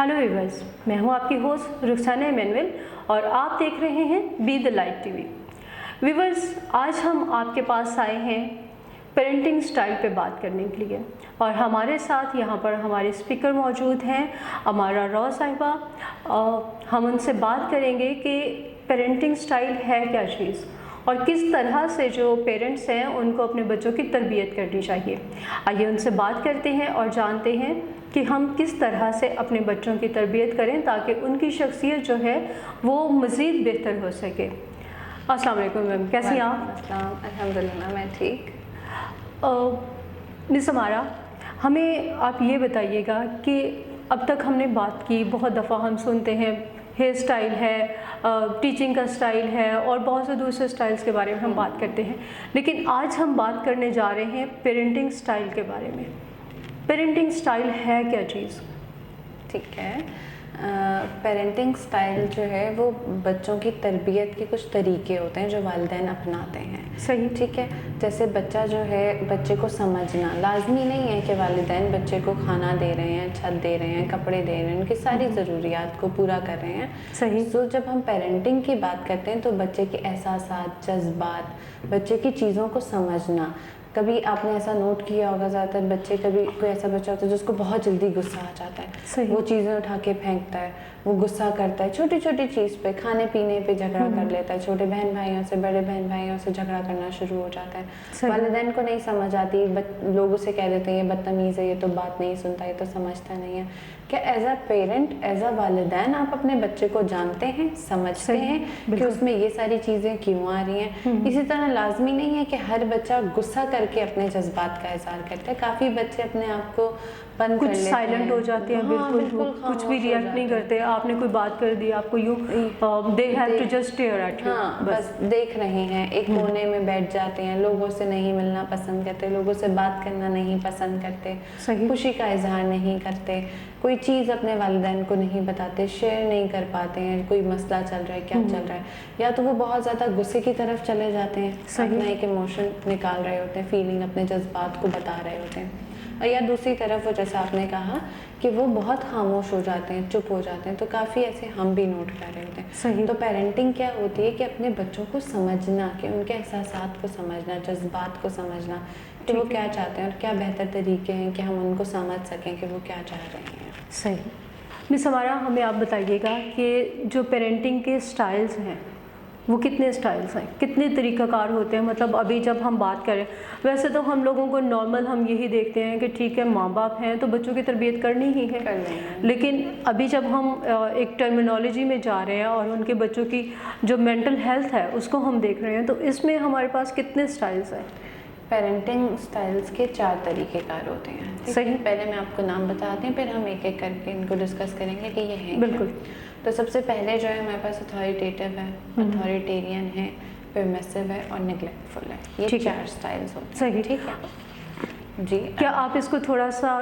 Hello viewers, मैं हूं आपकी होस्ट रुखसाना इमैनुअल और आप देख रहे हैं be the light TV. Viewers, आज हम आपके पास आए हैं पेरेंटिंग स्टाइल पे बात करने के लिए और हमारे साथ यहाँ पर हमारे स्पीकर मौजूद हैं अमारा रॉ साहिबा। हम उनसे बात करेंगे कि पेरेंटिंग स्टाइल है क्या चीज़ और किस तरह से जो पेरेंट्स हैं उनको अपने बच्चों की तरबियत करनी चाहिए। आइए उनसे बात करते हैं और जानते हैं कि हम किस तरह से अपने बच्चों की तरबियत करें ताकि उनकी शख्सियत जो है वो मज़ीद बेहतर हो सके। अस्सलाम वालेकुम मैम, कैसी हैं आप? अल्हम्दुलिल्लाह मैं ठीक। मिस अमारा, हमें आप ये बताइएगा कि अब तक हमने बात की, बहुत दफ़ा हम सुनते हैं हेयर स्टाइल है, टीचिंग का स्टाइल है और बहुत से दूसरे स्टाइल्स के बारे में हम बात करते हैं, लेकिन आज हम बात करने जा रहे हैं पेरेंटिंग स्टाइल के बारे में। पेरेंटिंग स्टाइल है क्या चीज़? ठीक है। पेरेंटिंग स्टाइल जो है वो बच्चों की तरबियत के कुछ तरीके होते हैं जो वालिदैन अपनाते हैं। सही। ठीक है। जैसे बच्चा जो है, बच्चे को समझना लाजमी नहीं है कि वालिदैन बच्चे को खाना दे रहे हैं, छत दे रहे हैं, कपड़े दे रहे हैं, उनकी सारी ज़रूरियात को पूरा कर रहे हैं। सही। तो जब हम पेरेंटिंग की बात करते हैं तो बच्चे के एहसासात, जज्बात, बच्चे की चीज़ों को समझना। कभी आपने ऐसा नोट किया होगा, ज़्यादातर बच्चे, कभी कोई ऐसा बच्चा होता है जिसको बहुत जल्दी गुस्सा आ जाता है, वो चीज़ें उठा के फेंकता है, वो गुस्सा करता है छोटी छोटी चीज़ पे, खाने पीने पे झगड़ा कर लेता है, छोटे बहन भाइयों से, बड़े बहन भाइयों से झगड़ा करना शुरू हो जाता है। वालिदैन को नहीं समझ आती, लोग उसे कह देते हैं ये बदतमीज़ है, ये तो बात नहीं सुनता, ये तो समझता नहीं है। क्या as a parent, as a वालिदैन आप अपने बच्चे को जानते हैं, समझते हैं कि उसमें ये सारी चीज़ें क्यों आ रही हैं? इसी तरह लाजमी नहीं है कि हर बच्चा गुस्सा करके अपने जज्बात का इज़हार करता है। काफ़ी बच्चे अपने आप को बंद कर लेते हैं, साइलेंट हो जाते हैं, बिल्कुल कुछ भी रिएक्ट नहीं करते। आपने कोई बात कर दी, आपको यूँ they have to just stare at you, बस देख रहे हैं, एक कोने में बैठ जाते हैं, लोगों से नहीं मिलना पसंद करते, लोगों से बात करना नहीं पसंद करते, खुशी का इजहार नहीं करते, कोई चीज़ अपने वालिदैन को नहीं बताते, शेयर नहीं कर पाते हैं, कोई मसला चल रहा है, क्या चल रहा है, या तो वो बहुत ज़्यादा गुस्से की तरफ चले जाते हैं, अपना एक इमोशन निकाल रहे होते हैं, फीलिंग, अपने जज्बात को बता रहे होते हैं, और या दूसरी तरफ वो, जैसा आपने कहा कि वो बहुत खामोश हो जाते हैं, चुप हो जाते हैं। तो काफ़ी ऐसे हम भी नोट कर रहे होते हैं। तो पेरेंटिंग क्या होती है कि अपने बच्चों को समझना, कि उनके एहसासात को समझना, जज्बात को समझना कि वो क्या चाहते हैं और क्या बेहतर तरीके हैं कि हम उनको समझ सकें कि वो क्या चाह रहे हैं। सही। मिस अमारा, हमें आप बताइएगा कि जो पेरेंटिंग के स्टाइल्स हैं वो कितने स्टाइल्स हैं, कितने तरीक़ाकार होते हैं? मतलब अभी जब हम बात करें, वैसे तो हम लोगों को नॉर्मल हम यही देखते हैं कि ठीक है, माँ बाप हैं तो बच्चों की तरबियत करनी ही है, लेकिन अभी जब हम एक टर्मिनोलॉजी में जा रहे हैं और उनके बच्चों की जो मेंटल हेल्थ है उसको हम देख रहे हैं, तो इसमें हमारे पास कितने स्टाइल्स हैं? पेरेंटिंग स्टाइल्स के 4 तरीक़ेकार होते हैं। सही। पहले मैं आपको नाम बताती हूँ, फिर हम एक एक करके इनको डिस्कस करेंगे कि ये हैं। बिल्कुल। तो सबसे पहले जो है हमारे पास अथॉरिटेटिव है, अथॉरिटेरियन है, परमिसिव है और नेग्लेक्टफुल है। ये 4 स्टाइल्स होते हैं। सही। ठीक है जी। क्या आप इसको थोड़ा सा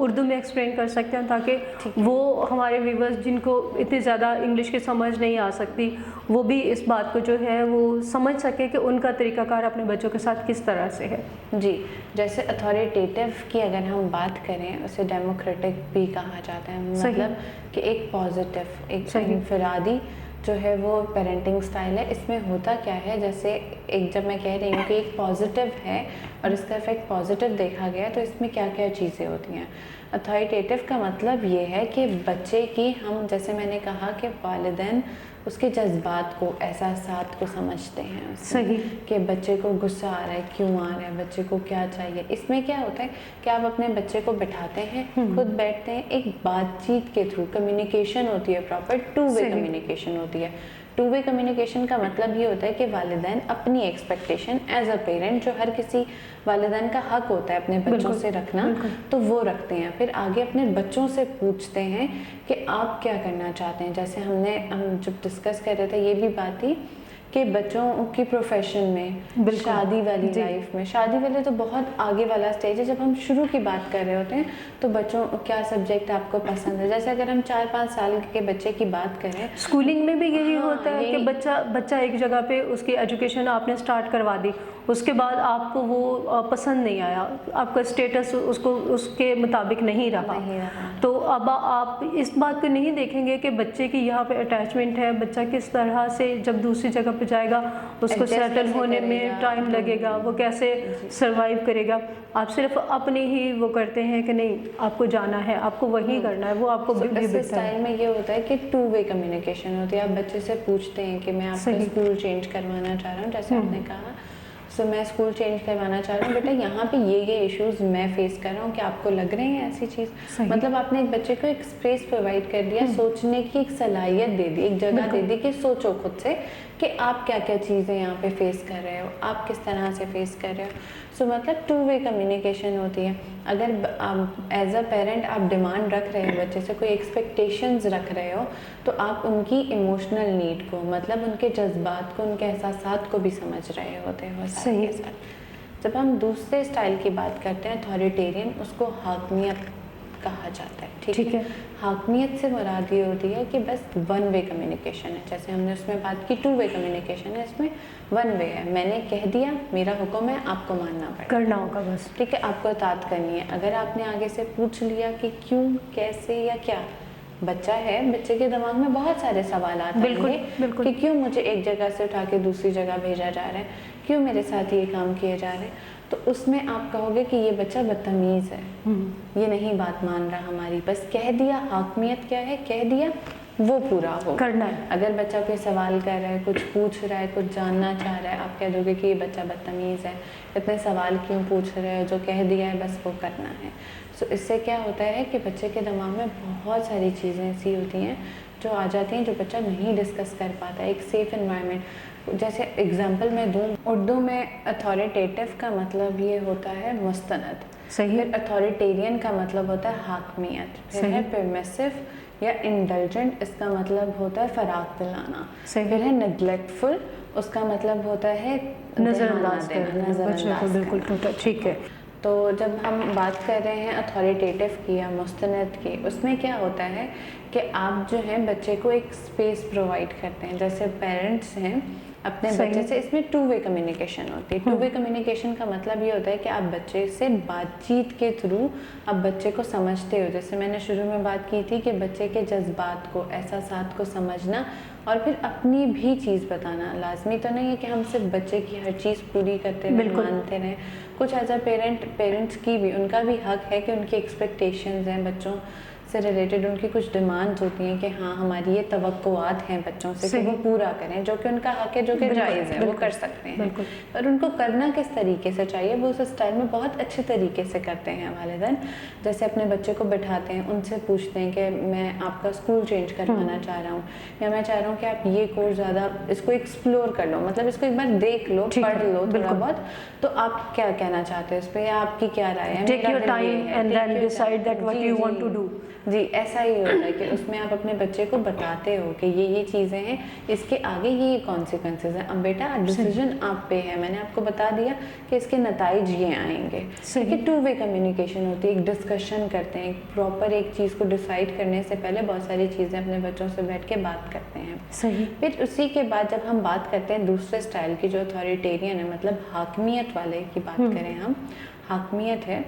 उर्दू में एक्सप्लेन कर सकते हैं ताकि वो हमारे व्यूवर्स जिनको इतनी ज़्यादा इंग्लिश की समझ नहीं आ सकती वो भी इस बात को जो है वो समझ सके कि उनका तरीक़ाकार अपने बच्चों के साथ किस तरह से है? जी, जैसे अथॉरिटेटिव की अगर हम बात करें, उसे डेमोक्रेटिक भी कहा जाता है। मतलब कि एक पॉजिटिव, एक इनफरादी जो है वो पेरेंटिंग स्टाइल है। इसमें होता क्या है, जैसे एक, जब मैं कह रही हूँ कि एक पॉजिटिव है और इसका इफेक्ट पॉजिटिव देखा गया, तो इसमें क्या क्या चीज़ें होती हैं। अथॉरिटेटिव का मतलब ये है कि बच्चे की, हम जैसे मैंने कहा कि वालिदैन उसके जज्बात को, एहसासात को समझते हैं। सही। कि बच्चे को गुस्सा आ रहा है, क्यों आ रहा है, बच्चे को क्या चाहिए। इसमें क्या होता है कि आप अपने बच्चे को बिठाते हैं, खुद बैठते हैं, एक बातचीत के थ्रू कम्युनिकेशन होती है, प्रॉपर 2 वे कम्युनिकेशन होती है। 2 वे कम्युनिकेशन का मतलब ये होता है कि वालिदैन अपनी एक्सपेक्टेशन एज अ पेरेंट, जो हर किसी वालिदैन का हक होता है अपने बच्चों से रखना, तो वो रखते हैं। फिर आगे अपने बच्चों से पूछते हैं कि आप क्या करना चाहते हैं। जैसे हम जब डिस्कस कर रहे थे, ये भी बात थी कि बच्चों की प्रोफेशन में, बिल्कुल। शादी वाली जी। लाइफ में, शादी वाले तो बहुत आगे वाला स्टेज है। जब हम शुरू की बात कर रहे होते हैं तो बच्चों क्या सब्जेक्ट आपको पसंद है, जैसे अगर हम 4-5 साल के बच्चे की बात करें, स्कूलिंग में भी यही हाँ, होता है कि यही। बच्चा एक जगह पे उसकी एजुकेशन आपने स्टार्ट करवा दी, उसके बाद आपको वो पसंद नहीं आया, आपका स्टेटस उसको उसके मुताबिक नहीं रहा, नहीं रहा। तो अब आप इस बात को नहीं देखेंगे कि बच्चे की यहाँ पे अटैचमेंट है, बच्चा किस तरह से जब दूसरी जगह पे जाएगा उसको Adjust सेटल कैसे होने में करेगा। टाइम लगेगा, वो कैसे सरवाइव करेगा। आप सिर्फ अपने ही वो करते हैं कि नहीं आपको जाना है, आपको वही करना है, वो आपको भी इस बेहतर है। स्टाइल में ये होता है कि 2 वे कम्युनिकेशन होती है। आप बच्चे से पूछते हैं कि मैं आपका सही। स्कूल चेंज करवाना चाह रहा हूँ, जैसे आपने कहा, सो मैं स्कूल चेंज करवाना चाह रहा हूँ बेटा, यहाँ पे ये इश्यूज मैं फेस कर रहा हूँ, कि आपको लग रहे हैं ऐसी चीज़। सही। मतलब आपने एक बच्चे को एक स्पेस प्रोवाइड कर दिया, सोचने की एक सलाहियत दे दी, एक जगह दे दी कि सोचो खुद से कि आप क्या क्या चीज़ें यहाँ पे फेस कर रहे हो, आप किस तरह से फेस कर रहे हो। सो मतलब 2 वे कम्युनिकेशन होती है। अगर एज अ पेरेंट आप डिमांड रख रहे हो बच्चे से, कोई एक्सपेक्टेशंस रख रहे हो, तो आप उनकी इमोशनल नीड को, मतलब उनके जज्बात को, उनके एहसासात को भी समझ रहे होते हो साथ सही। के साथ। जब हम दूसरे स्टाइल की बात करते हैं, अथॉरिटेरियन, उसको हाकमियत कहा जाता है। ठीक है। हाकमियत से मुराद ये होती है कि बस 1 वे कम्युनिकेशन है। जैसे हमने उसमें बात की 2 वे कम्युनिकेशन है, इसमें 1 वे है। मैंने कह दिया, मेरा हुक्म है, आपको मानना पड़ेगा, करना होगा बस। ठीक है, आपको इताअत करनी है। अगर आपने आगे से पूछ लिया कि क्यों, कैसे या क्या, बच्चा है, बच्चे के दिमाग में बहुत सारे सवाल आते बिल्कुल, हैं बिल्कुल। कि क्यों मुझे एक जगह से उठा के दूसरी जगह भेजा जा रहा है, क्यों मेरे साथ ये काम किए जा रहे हैं। तो उसमें आप कहोगे कि ये बच्चा बदतमीज़ है, ये नहीं बात मान रहा हमारी, बस कह दिया। हाकमियत क्या है, कह दिया वो पूरा हो, करना है। अगर बच्चा कोई सवाल कर रहा है, कुछ पूछ रहा है, कुछ जानना चाह रहा है, आप कह दोगे कि ये बच्चा बदतमीज़ है, इतने सवाल क्यों पूछ रहे हो, जो कह दिया है बस वो करना है। सो इससे क्या होता है कि बच्चे के दिमाग में बहुत सारी चीज़ें ऐसी होती हैं जो आ जाती हैं, जो बच्चा नहीं डिस्कस कर पाता है। एक सेफ़ एनवायरनमेंट, जैसे एग्जांपल मैं दूँ, उर्दू में अथॉरिटेटिव का मतलब ये होता है मुस्तनद, सही। फिर अथॉरिटेरियन का मतलब होता है हाकमियत, फिर है परमिसिव या इंडल्जेंट, इसका मतलब होता है फराग दिलाना, सही। फिर है नेग्लेक्टफुल, उसका मतलब होता है नज़रअंदाज ध्यान ना देना, करना बच्चे को, बिल्कुल करना। ठीक है। तो जब हम बात कर रहे हैं अथॉरिटेटिव की या मुस्तनद की, उसमें क्या होता है कि आप जो है बच्चे को एक स्पेस प्रोवाइड करते हैं। जैसे पेरेंट्स हैं अपने बच्चे से, इसमें 2 वे कम्युनिकेशन होती है। 2 वे कम्युनिकेशन का मतलब ये होता है कि आप बच्चे से बातचीत के थ्रू आप बच्चे को समझते हो। जैसे मैंने शुरू में बात की थी कि बच्चे के जज्बात को, एहसासात को समझना और फिर अपनी भी चीज़ बताना। लाजमी तो नहीं है कि हम सिर्फ बच्चे की हर चीज़ पूरी करते रहें, मानते रहें। कुछ एज अ पेरेंट्स की भी, उनका भी हक है कि उनकी एक्सपेक्टेशंस हैं बच्चों से रिलेटेड, उनकी कुछ डिमांड्स होती हैं कि हाँ हमारी ये तवक्कुआत हैं बच्चों से कि वो पूरा करें, जो कि उनका हक है, जो कि जायज़ है, वो कर सकते हैं। और उनको करना किस तरीके से चाहिए, वो उस स्टाइल में बहुत अच्छे तरीके से करते हैं वालिदैन। जैसे अपने बच्चे को बैठाते हैं, उनसे पूछते हैं कि मैं आपका स्कूल चेंज करवाना चाह रहा हूँ, या मैं चाह रहा हूँ कि आप ये कोर्स ज़्यादा इसको एक्सप्लोर कर लो, मतलब इसको एक बार देख लो, पढ़ लो थोड़ा बहुत, तो आप क्या कहना चाहते हो इस पर, या आपकी क्या राय है। Take your time and then decide that what you want to do. जी, ऐसा ही होता है कि उसमें आप अपने बच्चे को बताते हो कि ये चीज़ें हैं, इसके आगे ये कॉन्सिक्वेंसेज हैं। अब बेटा डिसीजन आप पे है, मैंने आपको बता दिया कि इसके नताइज ये आएंगे। कि 2 वे कम्युनिकेशन होती है, एक डिस्कशन करते हैं, प्रॉपर एक चीज़ को डिसाइड करने से पहले बहुत सारी चीज़ें अपने बच्चों से बैठ के बात करते हैं। सही। फिर उसी के बाद जब हम बात करते हैं दूसरे स्टाइल की, जो अथॉरिटेरियन है, मतलब हाकमियत वाले की बात करें हम, हाकमियत है,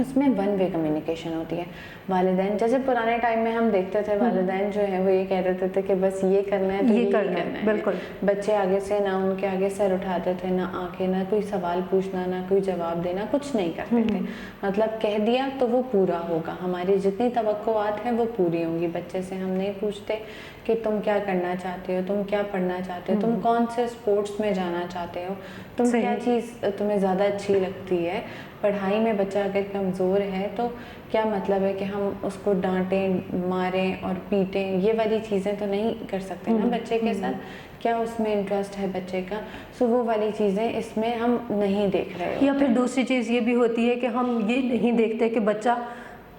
उसमें 1 वे कम्युनिकेशन होती है। वालिदैन, जैसे पुराने टाइम में हम देखते थे, वालिदैन जो है वो ये कह देते थे कि बस ये करना है तो ये करना है। बिल्कुल। बच्चे आगे से ना उनके आगे सर उठाते थे, ना आके, ना कोई सवाल पूछना, ना कोई जवाब देना, कुछ नहीं करते थे। मतलब कह दिया तो वो पूरा होगा, हमारी जितनी तवक्कुआत हैं वो पूरी होंगी। बच्चे से हम नहीं पूछते कि तुम क्या करना चाहते हो, तुम क्या पढ़ना चाहते हो, तुम कौन से स्पोर्ट्स में जाना चाहते हो, तुम क्या चीज़ तुम्हें ज़्यादा अच्छी लगती है। पढ़ाई में बच्चा अगर कमज़ोर है तो क्या मतलब है कि हम उसको डांटें, मारें और पीटें, ये वाली चीज़ें तो नहीं कर सकते ना बच्चे के साथ। क्या उसमें इंटरेस्ट है बच्चे का, सो वो वाली चीज़ें इसमें हम नहीं देख रहे हो। या फिर दूसरी चीज़ ये भी होती है कि हम ये नहीं देखते कि बच्चा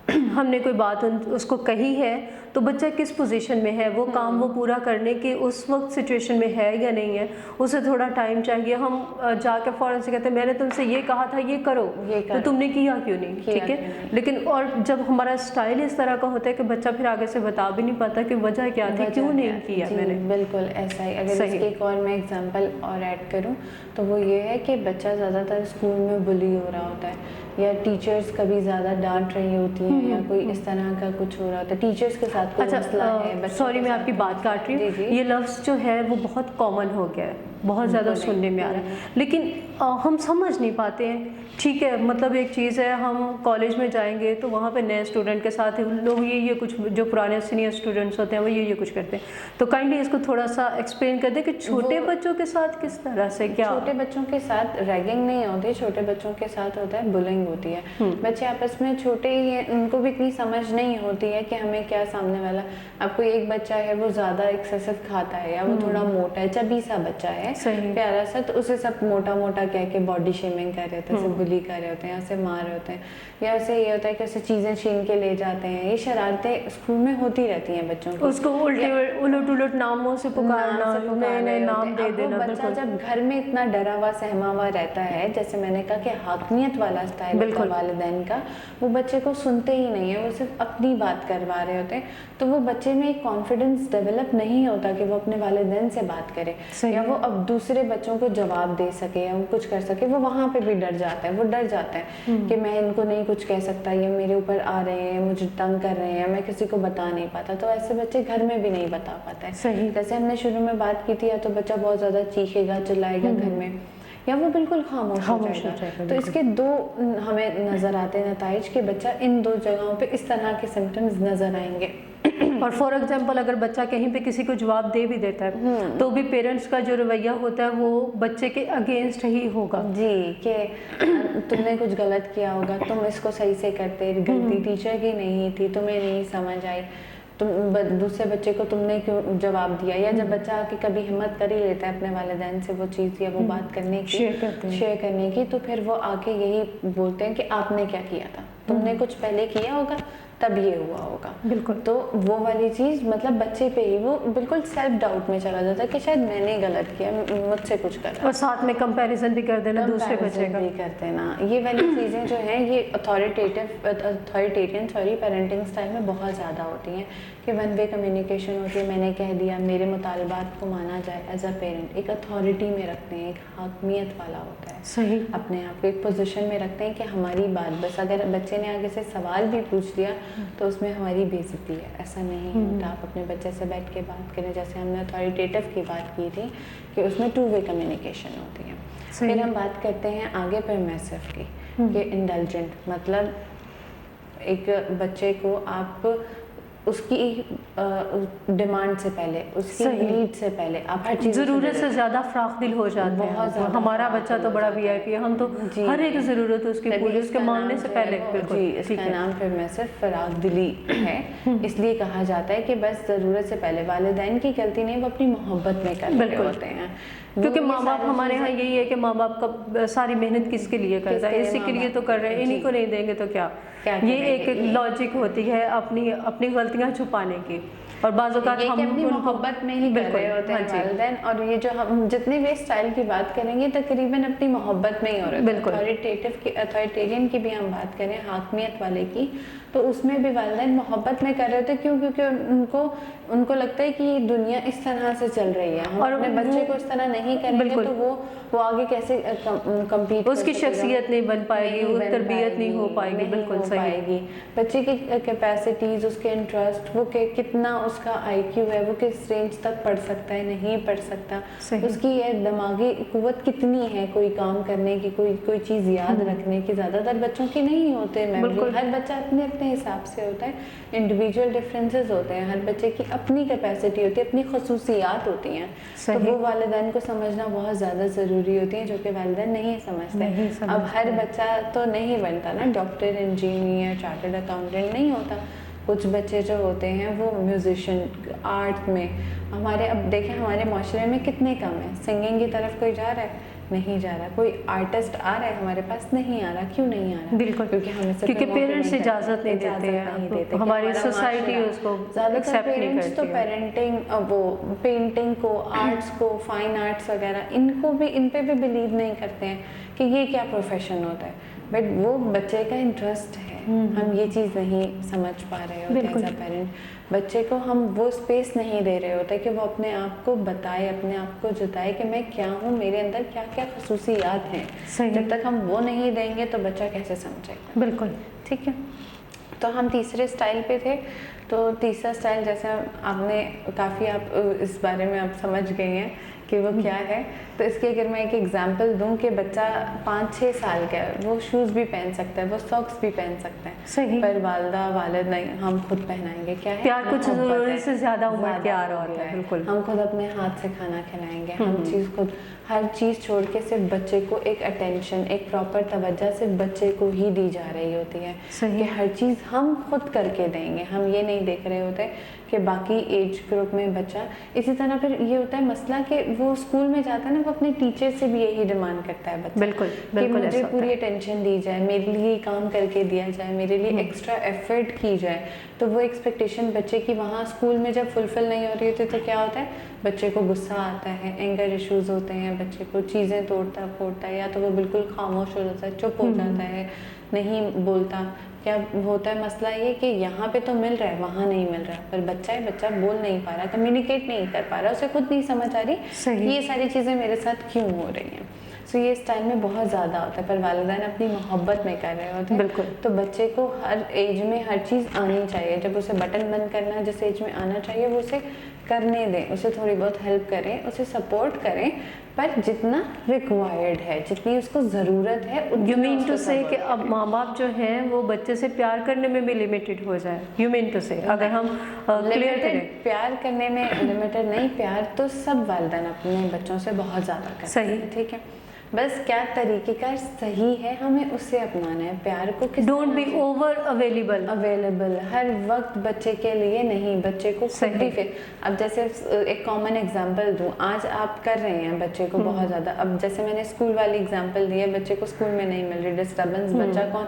हमने कोई बात उसको कही है तो बच्चा किस पोजीशन में है, वो काम वो पूरा करने की उस वक्त सिचुएशन में है या नहीं है, उसे थोड़ा टाइम चाहिए। हम जाके फ़ौरन से कहते हैं मैंने तुमसे ये कहा था ये करो, तो तुमने किया क्यों नहीं, ठीक है। लेकिन और जब हमारा स्टाइल इस तरह का होता है कि बच्चा फिर आगे से बता भी नहीं पाता कि वजह क्या थी, क्यों नहीं किया मैंने। बिल्कुल ऐसा ही। अगर इसके एक और मैं एग्जांपल और ऐड करूं तो वो ये है कि बच्चा ज़्यादातर स्कूल में बुली हो रहा होता है, या टीचर्स कभी ज़्यादा डांट रही होती हैं, या कोई इस तरह का कुछ हो रहा होता है, टीचर्स के साथ कोई मसला है। सॉरी मैं आपकी बात काट रही हूँ, ये लफ्ज़ जो है वो बहुत कॉमन हो गया है, बहुत ज़्यादा सुनने में आ रहा है, लेकिन हम समझ नहीं पाते हैं। ठीक है, मतलब एक चीज़ है, हम कॉलेज में जाएंगे तो वहाँ पे नए स्टूडेंट के साथ लोग ये कुछ, जो पुराने सीनियर स्टूडेंट्स होते हैं वो ये कुछ करते हैं। तो काइंडली इसको थोड़ा सा एक्सप्लेन कर दें कि छोटे बच्चों के साथ किस तरह से क्या। छोटे बच्चों के साथ रैगिंग नहीं होती, छोटे बच्चों के साथ होता है बुलिंग होती है। बच्चे आपस में छोटे ही हैं, उनको भी इतनी समझ नहीं होती है कि हमें क्या सामने वाला, आपको एक बच्चा है वो ज़्यादा एक्सेसिव खाता है, या वो थोड़ा मोटा है, चबी सा बच्चा है प्यारा सा, तो उसे सब मोटा मोटा कह के बॉडी शेमिंग कर रहे थे, उसे बुली कर रहे होते हैं, उसे मार रहे होते हैं, या उसे ये होता है कि उसे चीज़ें छीन के ले जाते हैं। ये शरारतें स्कूल में होती रहती हैं बच्चों की, उसको उलट उलट नामों से पुकारना, नए नाम दे देना। बच्चा जब घर में इतना डरा हुआ सहमा हुआ रहता है, जैसे मैंने कहा कि हाकमियत वाला स्टाइल होता है वालिदैन का, वो बच्चे को सुनते ही नहीं है, वो सिर्फ अपनी बात करवा रहे होते हैं, तो वो बच्चे में एक कॉन्फिडेंस डेवलप नहीं होता कि वो अपने वालिदैन से बात करे, या वो अब दूसरे बच्चों को जवाब दे सके या वो कुछ कर सके। वो वहाँ पे भी डर जाता है, वो डर जाता है कि मैं इनको नहीं कुछ कह सकता, ये मेरे ऊपर आ रहे हैं, मुझे तंग कर रहे हैं, मैं किसी को बता नहीं पाता। तो ऐसे बच्चे घर में भी नहीं बता पाते हैं। जैसे हमने शुरू में बात की थी, या तो बच्चा बहुत ज़्यादा चीखेगा चिल्लाएगा घर में, या वो बिल्कुल खामोश हो जाएगा। तो इसके दो हमें नज़र आते हैं नताइज कि बच्चा इन दो जगहों पे इस तरह के सिम्टम्स नज़र आएंगे। और फॉर एग्जांपल अगर बच्चा कहीं पे किसी को जवाब दे भी देता है तो भी पेरेंट्स का जो रवैया होता है वो बच्चे के अगेंस्ट ही होगा जी, कि तुमने कुछ गलत किया होगा, तुम इसको सही से करते, गलती टीचर की नहीं थी, तुम्हें नहीं समझ आई, तुम दूसरे बच्चे को तुमने क्यों जवाब दिया। या जब बच्चा आके कभी हिम्मत कर ही लेता है अपने वालिदैन से वो चीज़ या वो बात करने की, शेयर करने की, तो फिर वो आके यही बोलते हैं कि आपने क्या किया था, तुमने कुछ पहले किया होगा तब ये हुआ होगा। बिल्कुल। तो वो वाली चीज़ मतलब बच्चे पे ही वो बिल्कुल सेल्फ डाउट में चला जाता है कि शायद मैंने गलत किया, मुझसे कुछ कर रहा। और साथ में कंपैरिजन भी कर देना दूसरे बच्चे का, भी कर देना। ये वाली चीज़ें जो हैं ये अथॉरिटेरियन पेरेंटिंग स्टाइल में बहुत ज़्यादा होती हैं कि वन वे कम्युनिकेशन होती है, मैंने कह दिया, मेरे मुतालबात को माना जाए एज अ पेरेंट। एक अथॉरिटी में रखते हैं, एक हाकमियत वाला होता है, सही अपने आप को एक पोजीशन में रखते हैं कि हमारी बात, बस अगर बच्चे ने आगे से सवाल भी पूछ लिया तो उसमें हमारी बेइज्जती है, ऐसा नहीं होता। आप अपने बच्चे से बैठ के बात करें, जैसे हमने अथॉरिटेटिव की बात की थी कि उसमें टू वे कम्युनिकेशन होती है। फिर हम बात करते हैं आगे परमिसिव की, कि इंडल्जेंट मतलब एक बच्चे को आप उसकी डिमांड से पहले, उसकी नीड से पहले आप हर चीज़, ज़रूरत से ज़्यादा फ्राक दिल हो जाते हैं। हमारा बच्चा तो बड़ा वीआईपी है, हम तो हर एक ज़रूरत उसकी पूरी, उसके मांगने से पहले। बिल्कुल, इसका नाम परमिसिव फराग दिली है। इसलिए कहा जाता है कि बस ज़रूरत से पहले, वालिदैन की गलती नहीं, वो अपनी मोहब्बत में कर रहे होते हैं। क्योंकि माँ बाप हमारे यहाँ यही है कि माँ बाप का सारी मेहनत किसके लिए करता है, इसी के लिए तो कर रहे हैं, इन्हीं को नहीं देंगे तो क्या ये एक लॉजिक होती है अपनी गलतियाँ छुपाने की। और बाज़ औक़ात हम अपनी मोहब्बत में ही कर रहे होते हैं वालिदैन। और ये जो हम जितने भी स्टाइल की बात करेंगे तकरीबन अपनी मोहब्बत में ही हो रहे हैं। अथॉरिटेरियन की भी हम बात करें, हाकमियत वाले की, तो उसमें भी वालिदैन मोहब्बत में कर रहे होते हैं। क्यों? क्योंकि उनको लगता है कि दुनिया इस तरह से चल रही है, हम और अपने बच्चे को इस तरह नहीं करेंगे तो वो आगे कैसे कम्पीट, उसकी शख्सियत नहीं बन पाएगी, वो तरबियत नहीं हो पाएगी। बिल्कुल सही। बच्चे की कैपेसिटीज, उसके इंटरेस्ट, वो कितना उसका IQ है, वो किस रेंज तक पढ़ सकता है, नहीं पढ़ सकता, उसकी ये दिमागी कुव्वत कितनी है कोई काम करने की, कोई चीज़ याद रखने की। ज़्यादातर बच्चों की नहीं होते मेमोरी, हर बच्चा अपने अपने हिसाब से होता है, इंडिविजुअल डिफरेंसेस होते हैं, हर बच्चे की अपनी कैपेसिटी होती है, अपनी खसूसियात होती हैं। तो वो वालिदैन को समझना बहुत ज़्यादा ज़रूरी होती है, जो कि वालिदैन नहीं समझते। अब हर बच्चा तो नहीं बनता ना डॉक्टर, इंजीनियर, चार्टर्ड अकाउंटेंट नहीं होता। कुछ बच्चे जो होते हैं वो म्यूजिशियन, आर्ट में, हमारे अब देखें हमारे माशरे में कितने कम है। सिंगिंग की तरफ कोई जा रहा है? नहीं जा रहा। कोई आर्टिस्ट आ रहा है हमारे पास, नहीं आ रहा, क्यों नहीं आ रहा? बिल्कुल, क्योंकि हमें से क्योंकि promote पेरेंट्स नहीं इजाज़त नहीं करते, देते हैं, नहीं देते कि हमारी हमारा सोसाइटी माशाल्लाह। उसको ज़्यादातर एक्सेप्ट नहीं पेरेंट्स तो करती है। पेरेंटिंग वो पेंटिंग को, आर्ट्स को, फाइन आर्ट्स वगैरह इनको भी, इन पे भी बिलीव नहीं करते हैं कि ये क्या प्रोफेशन होता है, बट वो बच्चे का इंटरेस्ट है। हम ये चीज़ नहीं समझ पा रहे होते एज अ पेरेंट। बच्चे को हम वो स्पेस नहीं दे रहे होते कि वो अपने आप को बताए, अपने आप को जताए कि मैं क्या हूँ, मेरे अंदर क्या क्या खसूसियात हैं। जब तक हम वो नहीं देंगे तो बच्चा कैसे समझेगा? बिल्कुल, ठीक है। तो हम तीसरे स्टाइल पे थे। तो तीसरा स्टाइल, जैसे आपने काफ़ी, आप इस बारे में आप समझ गए हैं कि वो क्या है। तो इसकी अगर मैं एक एग्जांपल दूं कि बच्चा 5-6 साल का है, वो शूज़ भी पहन सकता है, वो सॉक्स भी पहन सकता है, सही। पर वालिदा वालिद नहीं, हम खुद पहनाएंगे। क्या है? प्यार कुछ मोहब्बत ज़रूरत है, से ज़्यादा उमड़ के आ रहा हो होता गया है। बिल्कुल, हम खुद अपने हाथ से खाना खिलाएंगे, हम चीज़ खुद, हर चीज़ छोड़ के सिर्फ बच्चे को एक अटेंशन, एक प्रॉपर तवज्जो सिर्फ बच्चे को ही दी जा रही होती है सही। कि हर चीज़ हम खुद करके देंगे। हम ये नहीं देख रहे होते कि बाकी एज ग्रुप में बच्चा, इसी तरह फिर ये होता है मसला कि वो स्कूल में जाता है ना, वो अपने टीचर से भी यही डिमांड करता है बच्चा। बिल्कुल, कि बिल्कुल मुझे ऐसा पूरी होता है। अटेंशन दी जाए, मेरे लिए काम करके दिया जाए, मेरे लिए एक्स्ट्रा एफर्ट की जाए। तो वो एक्सपेक्टेशन बच्चे की वहाँ स्कूल में जब फुलफिल नहीं हो रही होती तो क्या होता है? बच्चे को गुस्सा आता है, एंगर इश्यूज होते हैं, बच्चे को चीज़ें तोड़ता फोड़ता है, या तो वो बिल्कुल खामोश हो जाता है, चुप हो जाता है, नहीं बोलता। क्या होता है मसला ये कि यहाँ पे तो मिल रहा है, वहाँ नहीं मिल रहा, पर बच्चा है, बच्चा बोल नहीं पा रहा, कम्युनिकेट नहीं कर पा रहा, उसे खुद नहीं समझ आ रही सही। ये सारी चीज़ें मेरे साथ क्यों हो रही हैं। सो ये स्टाइल में बहुत ज़्यादा होता है, पर वालिदैन अपनी मोहब्बत में कर रहे होते हैं। बिल्कुल। तो बच्चे को हर एज में हर चीज़ आनी चाहिए। जब उसे बटन बंद करना जिस एज में आना चाहिए वो उसे करने दें, उसे थोड़ी बहुत हेल्प करें, उसे सपोर्ट करें, पर जितना रिक्वायर्ड है, जितनी उसको ज़रूरत है। यू मीन टू से कि अब माँ बाप जो हैं वो बच्चे से प्यार करने में भी लिमिटेड हो जाए? यू मीन टू से अगर हम क्लियर करें, प्यार करने में लिमिटेड नहीं, प्यार तो सब वालिदैन अपने बच्चों से बहुत ज़्यादा करते सही। हैं, ठीक है। बस क्या तरीक़ेकार सही है, हमें उससे अपनाना है। प्यार को किस डोंट बी ओवर अवेलेबल हर वक्त बच्चे के लिए नहीं, बच्चे को खुद भी। फिर अब जैसे एक कॉमन एग्जांपल दूं, आज आप कर रहे हैं बच्चे को बहुत ज़्यादा, अब जैसे मैंने स्कूल वाली एग्जांपल दी है, बच्चे को स्कूल में नहीं मिल रही डिस्टर्बेंस, बच्चा कौन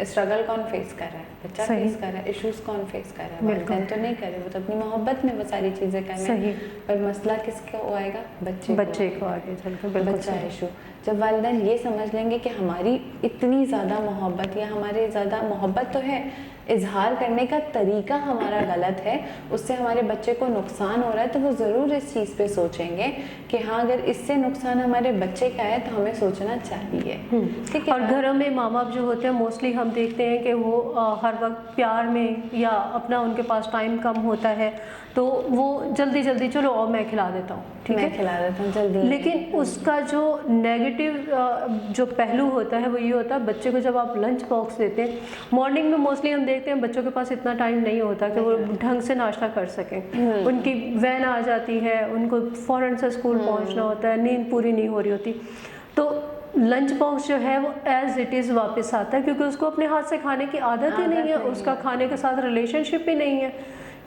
स्ट्रगल कौन फेस कर रहा है? बच्चा फेस कर रहा है। इश्यूज कौन फेस कर रहा है? वालिदैन तो नहीं कर रहे, वो तो अपनी मोहब्बत में वो सारी चीज़ें कर रहे हैं, पर मसला किसको आएगा? बच्चे को आगे चलकर। बच्चा इशू। जब वालिदैन ये समझ लेंगे कि हमारी इतनी ज़्यादा मोहब्बत, या हमारे ज़्यादा मोहब्बत तो है, इजहार करने का तरीका हमारा गलत है, उससे हमारे बच्चे को नुकसान हो रहा है, तो वो ज़रूर इस चीज़ पे सोचेंगे कि हाँ अगर इससे नुकसान हमारे बच्चे का है तो हमें सोचना चाहिए। ठीक है। और घरों में माँ बाप जो होते हैं मोस्टली हम देखते हैं कि वो हर वक्त प्यार में, या अपना उनके पास टाइम कम होता है तो वो जल्दी जल्दी चलो और मैं खिला देता हूँ, ठीक है, मैं खिला देता हूँ जल्दी। लेकिन उसका जो नेगेटिव जो पहलू होता है वो ये होता है, बच्चे को जब आप लंच बॉक्स देते हैं, मॉर्निंग में मोस्टली हम देखते हैं बच्चों के पास इतना टाइम नहीं होता कि वो ढंग से नाश्ता कर सकें। उनकी वैन आ जाती है, उनको फ़ौरन से स्कूल पहुंचना होता है, नींद पूरी नहीं हो रही होती, तो लंच बॉक्स जो है वो एज इट इज़ वापस आता है, क्योंकि उसको अपने हाथ से खाने की आदत ही नहीं है, उसका खाने के साथ रिलेशनशिप भी नहीं है,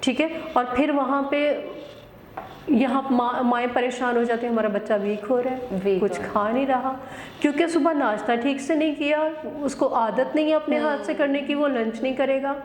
ठीक है। और फिर वहाँ पे यहाँ माएँ परेशान हो जाती है, हमारा बच्चा वीक हो रहा है, कुछ खा नहीं रहा, क्योंकि सुबह नाश्ता ठीक से नहीं किया, उसको आदत नहीं है अपने हाथ से करने की, वो लंच नहीं करेगा,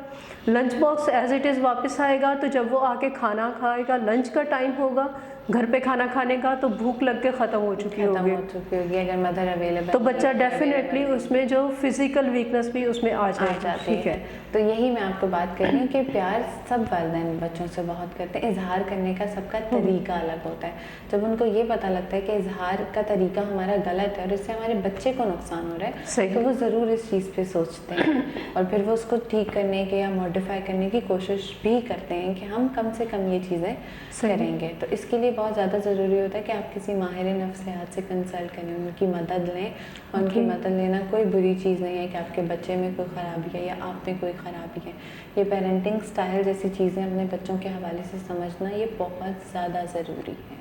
lunch box as it is वापस आएगा, तो जब वो आके खाना खाएगा, लंच का टाइम होगा, घर पे खाना खाने का, तो भूख लग के ख़त्म हो चुकी होगी अगर मदर अवेलेबल, तो बच्चा डेफिनेटली उसमें जो फिजिकल वीकनेस भी उसमें आ जाती ठीक है। तो यही मैं आपको बात कर रही हूँ कि प्यार सब वालिदैन बच्चों से बहुत करते हैं, इजहार करने का सबका तरीका अलग होता है। जब उनको ये पता लगता है कि इजहार का तरीका हमारा गलत है और इससे हमारे बच्चे को नुकसान हो रहा है, तो वो ज़रूर इस चीज़ पे सोचते हैं और फिर वो उसको ठीक करने के या मॉडिफाई करने की कोशिश भी करते हैं कि हम कम से कम ये चीज़ें करेंगे। तो इसके लिए बहुत ज़्यादा ज़रूरी होता है कि आप किसी माहिर नफ्सियात से कंसल्ट करें, उनकी मदद लें। उनकी मदद लेना कोई बुरी चीज़ नहीं है कि आपके बच्चे में कोई ख़राबी है या आप में कोई ख़राबी है। ये पेरेंटिंग स्टाइल जैसी चीज़ें अपने बच्चों के हवाले से समझना ये बहुत ज़्यादा ज़रूरी है।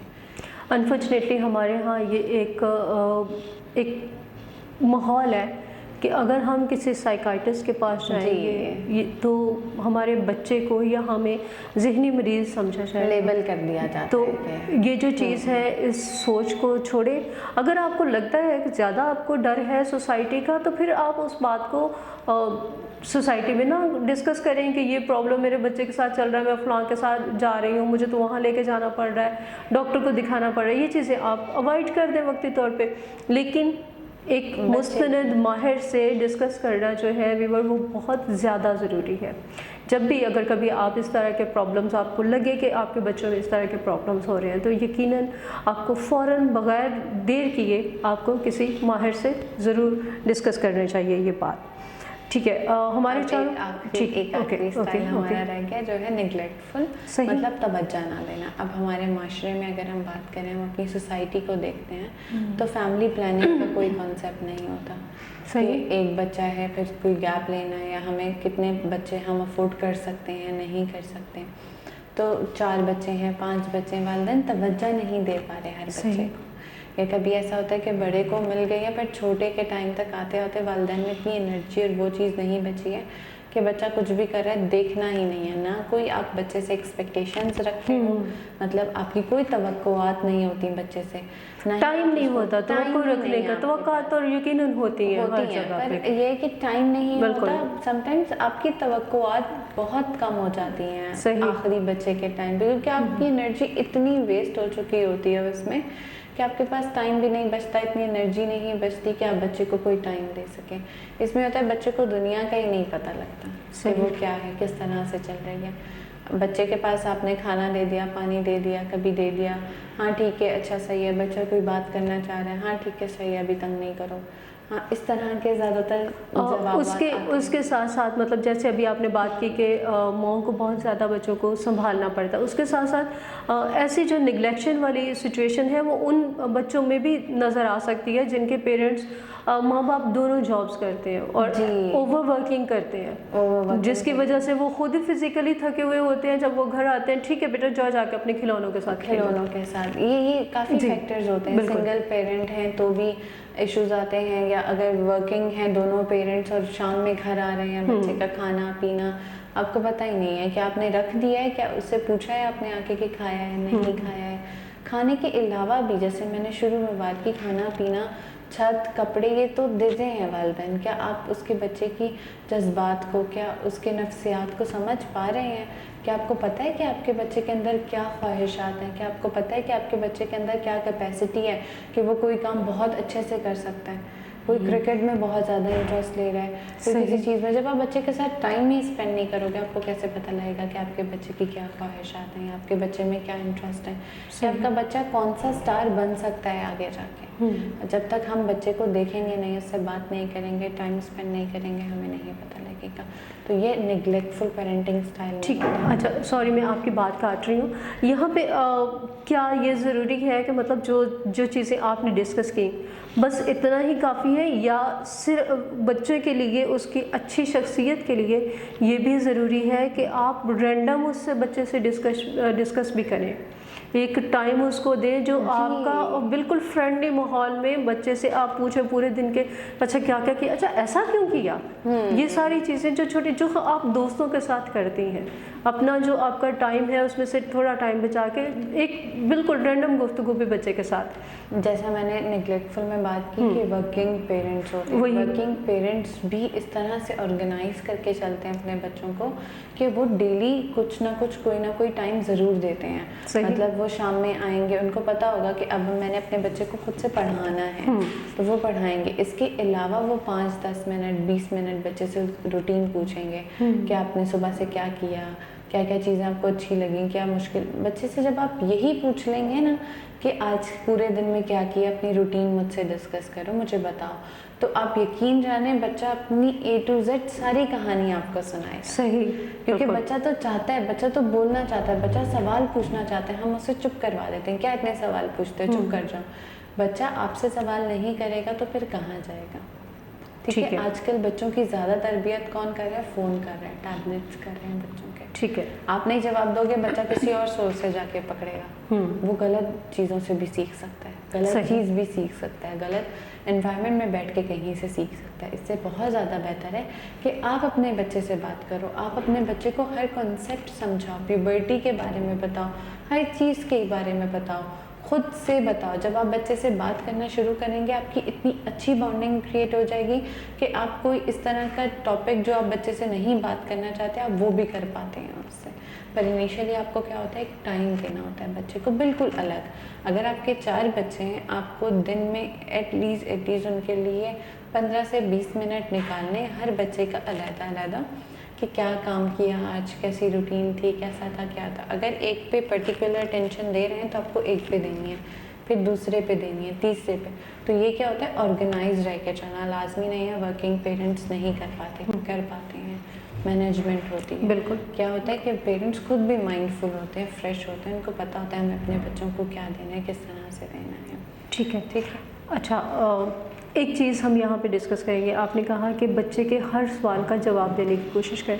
अनफॉर्चुनेटली हमारे यहाँ ये एक माहौल है कि अगर हम किसी साइकाइट्रिस्ट के पास जाएंगे ये तो हमारे बच्चे को या हमें ज़हनी मरीज़ समझा जाएगा, लेबल कर दिया जाता तो है कि ये जो चीज़ है इस सोच को छोड़े। अगर आपको लगता है कि ज़्यादा आपको डर है सोसाइटी का, तो फिर आप उस बात को सोसाइटी में ना डिस्कस करें कि ये प्रॉब्लम मेरे बच्चे के साथ चल रहा है, मैं फ़लाँ के साथ जा रही हूँ, मुझे तो वहाँ लेके जाना पड़ रहा है, डॉक्टर को दिखाना पड़ रहा है। ये चीज़ें आप अवॉइड कर दें वक्ती तौर पे, लेकिन एक मुस्तनद माहिर से डिस्कस करना जो है वीवर वो बहुत ज़्यादा ज़रूरी है। जब भी अगर कभी आप इस तरह के प्रॉब्लम्स आपको लगे कि आपके बच्चों में इस तरह के प्रॉब्लम्स हो रहे हैं, तो यकीनन आपको फ़ौरन बग़ैर देर किए आपको किसी माहिर से ज़रूर डिस्कस करना चाहिए ये बात। ठीक है, हमारे चारों एक आखिरी स्टाइल हमारा रह गया जो है निगलेक्टफुल, मतलब तवज्जो ना देना। अब हमारे माशरे में अगर हम बात करें, हम अपनी सोसाइटी को देखते हैं तो फैमिली प्लानिंग का कोई कॉन्सेप्ट नहीं होता कि एक बच्चा है फिर कोई गैप लेना है, या हमें कितने बच्चे हम अफोर्ड कर सकते हैं नहीं कर सकते। तो 4 बच्चे हैं 5 बच्चे, वालिदैन तवज्जो नहीं दे पा रहे हर बच्चे को। या कभी ऐसा होता है कि बड़े को मिल गई है पर छोटे के टाइम तक आते आते वालिदैन में इतनी एनर्जी और वो चीज़ नहीं बची है कि बच्चा कुछ भी कर रहा है देखना ही नहीं है। ना कोई आप बच्चे से एक्सपेक्टेशंस रखते हो, मतलब आपकी कोई तवक्कुआत नहीं होती बच्चे से, टाइम नहीं होता तवक्को रखने का, तवक्कुआत और यकीनन होती है हर जगह पर पे। ये है कि टाइम नहीं होता, समटाइम्स आपकी तवक्कुआत बहुत कम हो जाती हैं आखिरी बच्चे के टाइम पे, क्योंकि आपकी एनर्जी इतनी वेस्ट हो चुकी होती है उसमें कि आपके पास टाइम भी नहीं बचता, इतनी एनर्जी नहीं बचती कि आप बच्चे को कोई टाइम दे सकें। इसमें होता है बच्चे को दुनिया का ही नहीं पता लगता कि वो क्या है, किस तरह से चल रही है। बच्चे के पास आपने खाना दे दिया, पानी दे दिया, कभी दे दिया, हाँ ठीक है अच्छा सही है, बच्चा कोई बात करना चाह रहा है, हाँ ठीक है सही है अभी तंग नहीं करो, हाँ इस तरह के ज़्यादातर उसके साथ साथ मतलब जैसे अभी आपने बात की कि माँ को बहुत ज़्यादा बच्चों को संभालना पड़ता है, उसके साथ साथ ऐसी जो निगलेक्शन वाली सिचुएशन है वो उन बच्चों में भी नज़र आ सकती है जिनके पेरेंट्स माँ बाप दोनों जॉब्स करते हैं और ओवर वर्किंग करते हैं, जिसकी वजह से वो खुद ही फिजिकली थके हुए होते हैं। जब वो घर आते हैं ठीक है बेटा जाओ जाके अपने खिलौनों के साथ ये काफ़ी फैक्टर्स होते हैं। सिंगल पेरेंट हैं तो भी इश्यूज आते हैं, या अगर वर्किंग हैं दोनों पेरेंट्स और शाम में घर आ रहे हैं, बच्चे का खाना पीना आपको पता ही नहीं है कि आपने रख दिया है, क्या उससे पूछा है आपने आके कि खाया है नहीं खाया है। खाने के अलावा भी जैसे मैंने शुरू में बात की, खाना पीना छत कपड़े ये तो देते हैं वालिदैन, क्या आप उसके बच्चे की जज्बात को, क्या उसके नफ्सियात को समझ पा रहे हैं? क्या आपको पता है कि आपके बच्चे के अंदर क्या ख्वाहिशात हैं? क्या आपको पता है कि आपके बच्चे के अंदर क्या कैपेसिटी है कि वो कोई काम बहुत अच्छे से कर सकता है? कोई क्रिकेट में बहुत ज़्यादा इंटरेस्ट ले रहा है, कोई किसी चीज़ में। जब आप बच्चे के साथ टाइम ही स्पेंड नहीं करोगे आपको कैसे पता लगेगा कि आपके बच्चे की क्या ख्वाहिशात हैं, आपके बच्चे में क्या इंटरेस्ट है, कि आपका बच्चा कौन सा स्टार बन सकता है आगे जाके। जब तक हम बच्चे को देखेंगे नहीं, उससे बात नहीं करेंगे, टाइम स्पेंड नहीं करेंगे, हमें नहीं पता लगेगा। तो ये निगलेक्टफुल पेरेंटिंग स्टाइल। ठीक है, अच्छा सॉरी मैं आपकी बात काट रही हूँ यहाँ पे। क्या ये ज़रूरी है कि मतलब जो चीज़ें आपने डिस्कस की बस इतना ही काफ़ी है, या सिर्फ बच्चे के लिए उसकी अच्छी शख्सियत के लिए ये भी ज़रूरी है कि आप रैंडम उससे बच्चे से डिस्कस भी करें, एक टाइम उसको दें जो आपका बिल्कुल फ्रेंडली माहौल में बच्चे से आप पूछे पूरे दिन के अच्छा क्या क्या किया, अच्छा ऐसा क्यों किया, ये सारी चीज़ें जो छोटी जो आप दोस्तों के साथ करती हैं, अपना जो आपका टाइम है उसमें से थोड़ा टाइम बचा के एक बिल्कुल रैंडम गुफ्तगू भी बच्चे के साथ। जैसा मैंने निगलेक्टफुल में बात की कि वर्किंग पेरेंट्स होते हैं, वर्किंग पेरेंट्स भी इस तरह से ऑर्गेनाइज करके चलते हैं अपने बच्चों को कि वो डेली कुछ ना कुछ कोई ना कोई टाइम ज़रूर देते हैं। मतलब वो शाम में आएंगे, उनको पता होगा कि अब मैंने अपने बच्चे को खुद से पढ़ाना है तो वो पढ़ाएंगे। इसके अलावा वो 5-10 मिनट 20 मिनट बच्चे से रूटीन पूछेंगे कि आपने सुबह से क्या किया, क्या क्या चीज़ें आपको अच्छी लगी, क्या मुश्किल। बच्चे से जब आप यही पूछ लेंगे ना कि आज पूरे दिन में क्या किया, अपनी रूटीन मुझसे डिस्कस करो, मुझे बताओ, तो आप यकीन जाने बच्चा अपनी A to Z सारी कहानी आपको सुनाएगा। सही, क्योंकि बच्चा तो चाहता है, बच्चा तो बोलना चाहता है, बच्चा सवाल पूछना चाहता है, हम उसे चुप करवा देते हैं, क्या इतने सवाल पूछते हो, चुप कर जाओ। बच्चा आपसे सवाल नहीं करेगा तो फिर कहाँ जाएगा? ठीक है। आजकल बच्चों की ज़्यादा तरबियत कौन कर रहा है? फ़ोन कर रहा है, टैबलेट्स कर रहे हैं बच्चों के। ठीक है। आप नहीं जवाब दोगे, बच्चा किसी और सोर्स से जाके पकड़ेगा। वो गलत चीज़ों से भी सीख सकता है, गलत चीज़ भी सीख सकता है, गलत एनवायरनमेंट में बैठ के कहीं से सीख सकता है। इससे बहुत ज़्यादा बेहतर है कि आप अपने बच्चे से बात करो, आप अपने बच्चे को हर कॉन्सेप्ट समझाओ, प्यूबर्टी के बारे में बताओ, हर चीज़ के बारे में बताओ, खुद से बताओ। जब आप बच्चे से बात करना शुरू करेंगे, आपकी इतनी अच्छी बॉन्डिंग क्रिएट हो जाएगी कि आप कोई इस तरह का टॉपिक जो आप बच्चे से नहीं बात करना चाहते, आप वो भी कर पाते हैं उससे। पर इनिशियली आपको क्या होता है, एक टाइम देना होता है बच्चे को बिल्कुल अलग। अगर आपके 4 बच्चे हैं, आपको दिन में एटलीस्ट उनके लिए 15 से 20 मिनट निकालने, हर बच्चे का अलग-अलग कि क्या काम किया आज, कैसी रूटीन थी, कैसा था, क्या था। अगर एक पे पर्टिकुलर अटेंशन दे रहे हैं तो आपको एक पे देनी है, फिर दूसरे पे देनी है, तीसरे पे। तो ये क्या होता है, ऑर्गेनाइज रह के चलना। लाजमी नहीं है वर्किंग पेरेंट्स नहीं कर पाते हैं, मैनेजमेंट होती है। बिल्कुल। क्या होता है कि पेरेंट्स खुद भी माइंडफुल होते हैं, फ्रेश होते हैं, उनको पता होता है हमें अपने बच्चों को क्या देना है, किस तरह से देना है। ठीक है। ठीक है। अच्छा, एक चीज़ हम यहाँ पे डिस्कस करेंगे। आपने कहा कि बच्चे के हर सवाल का जवाब देने की कोशिश करें।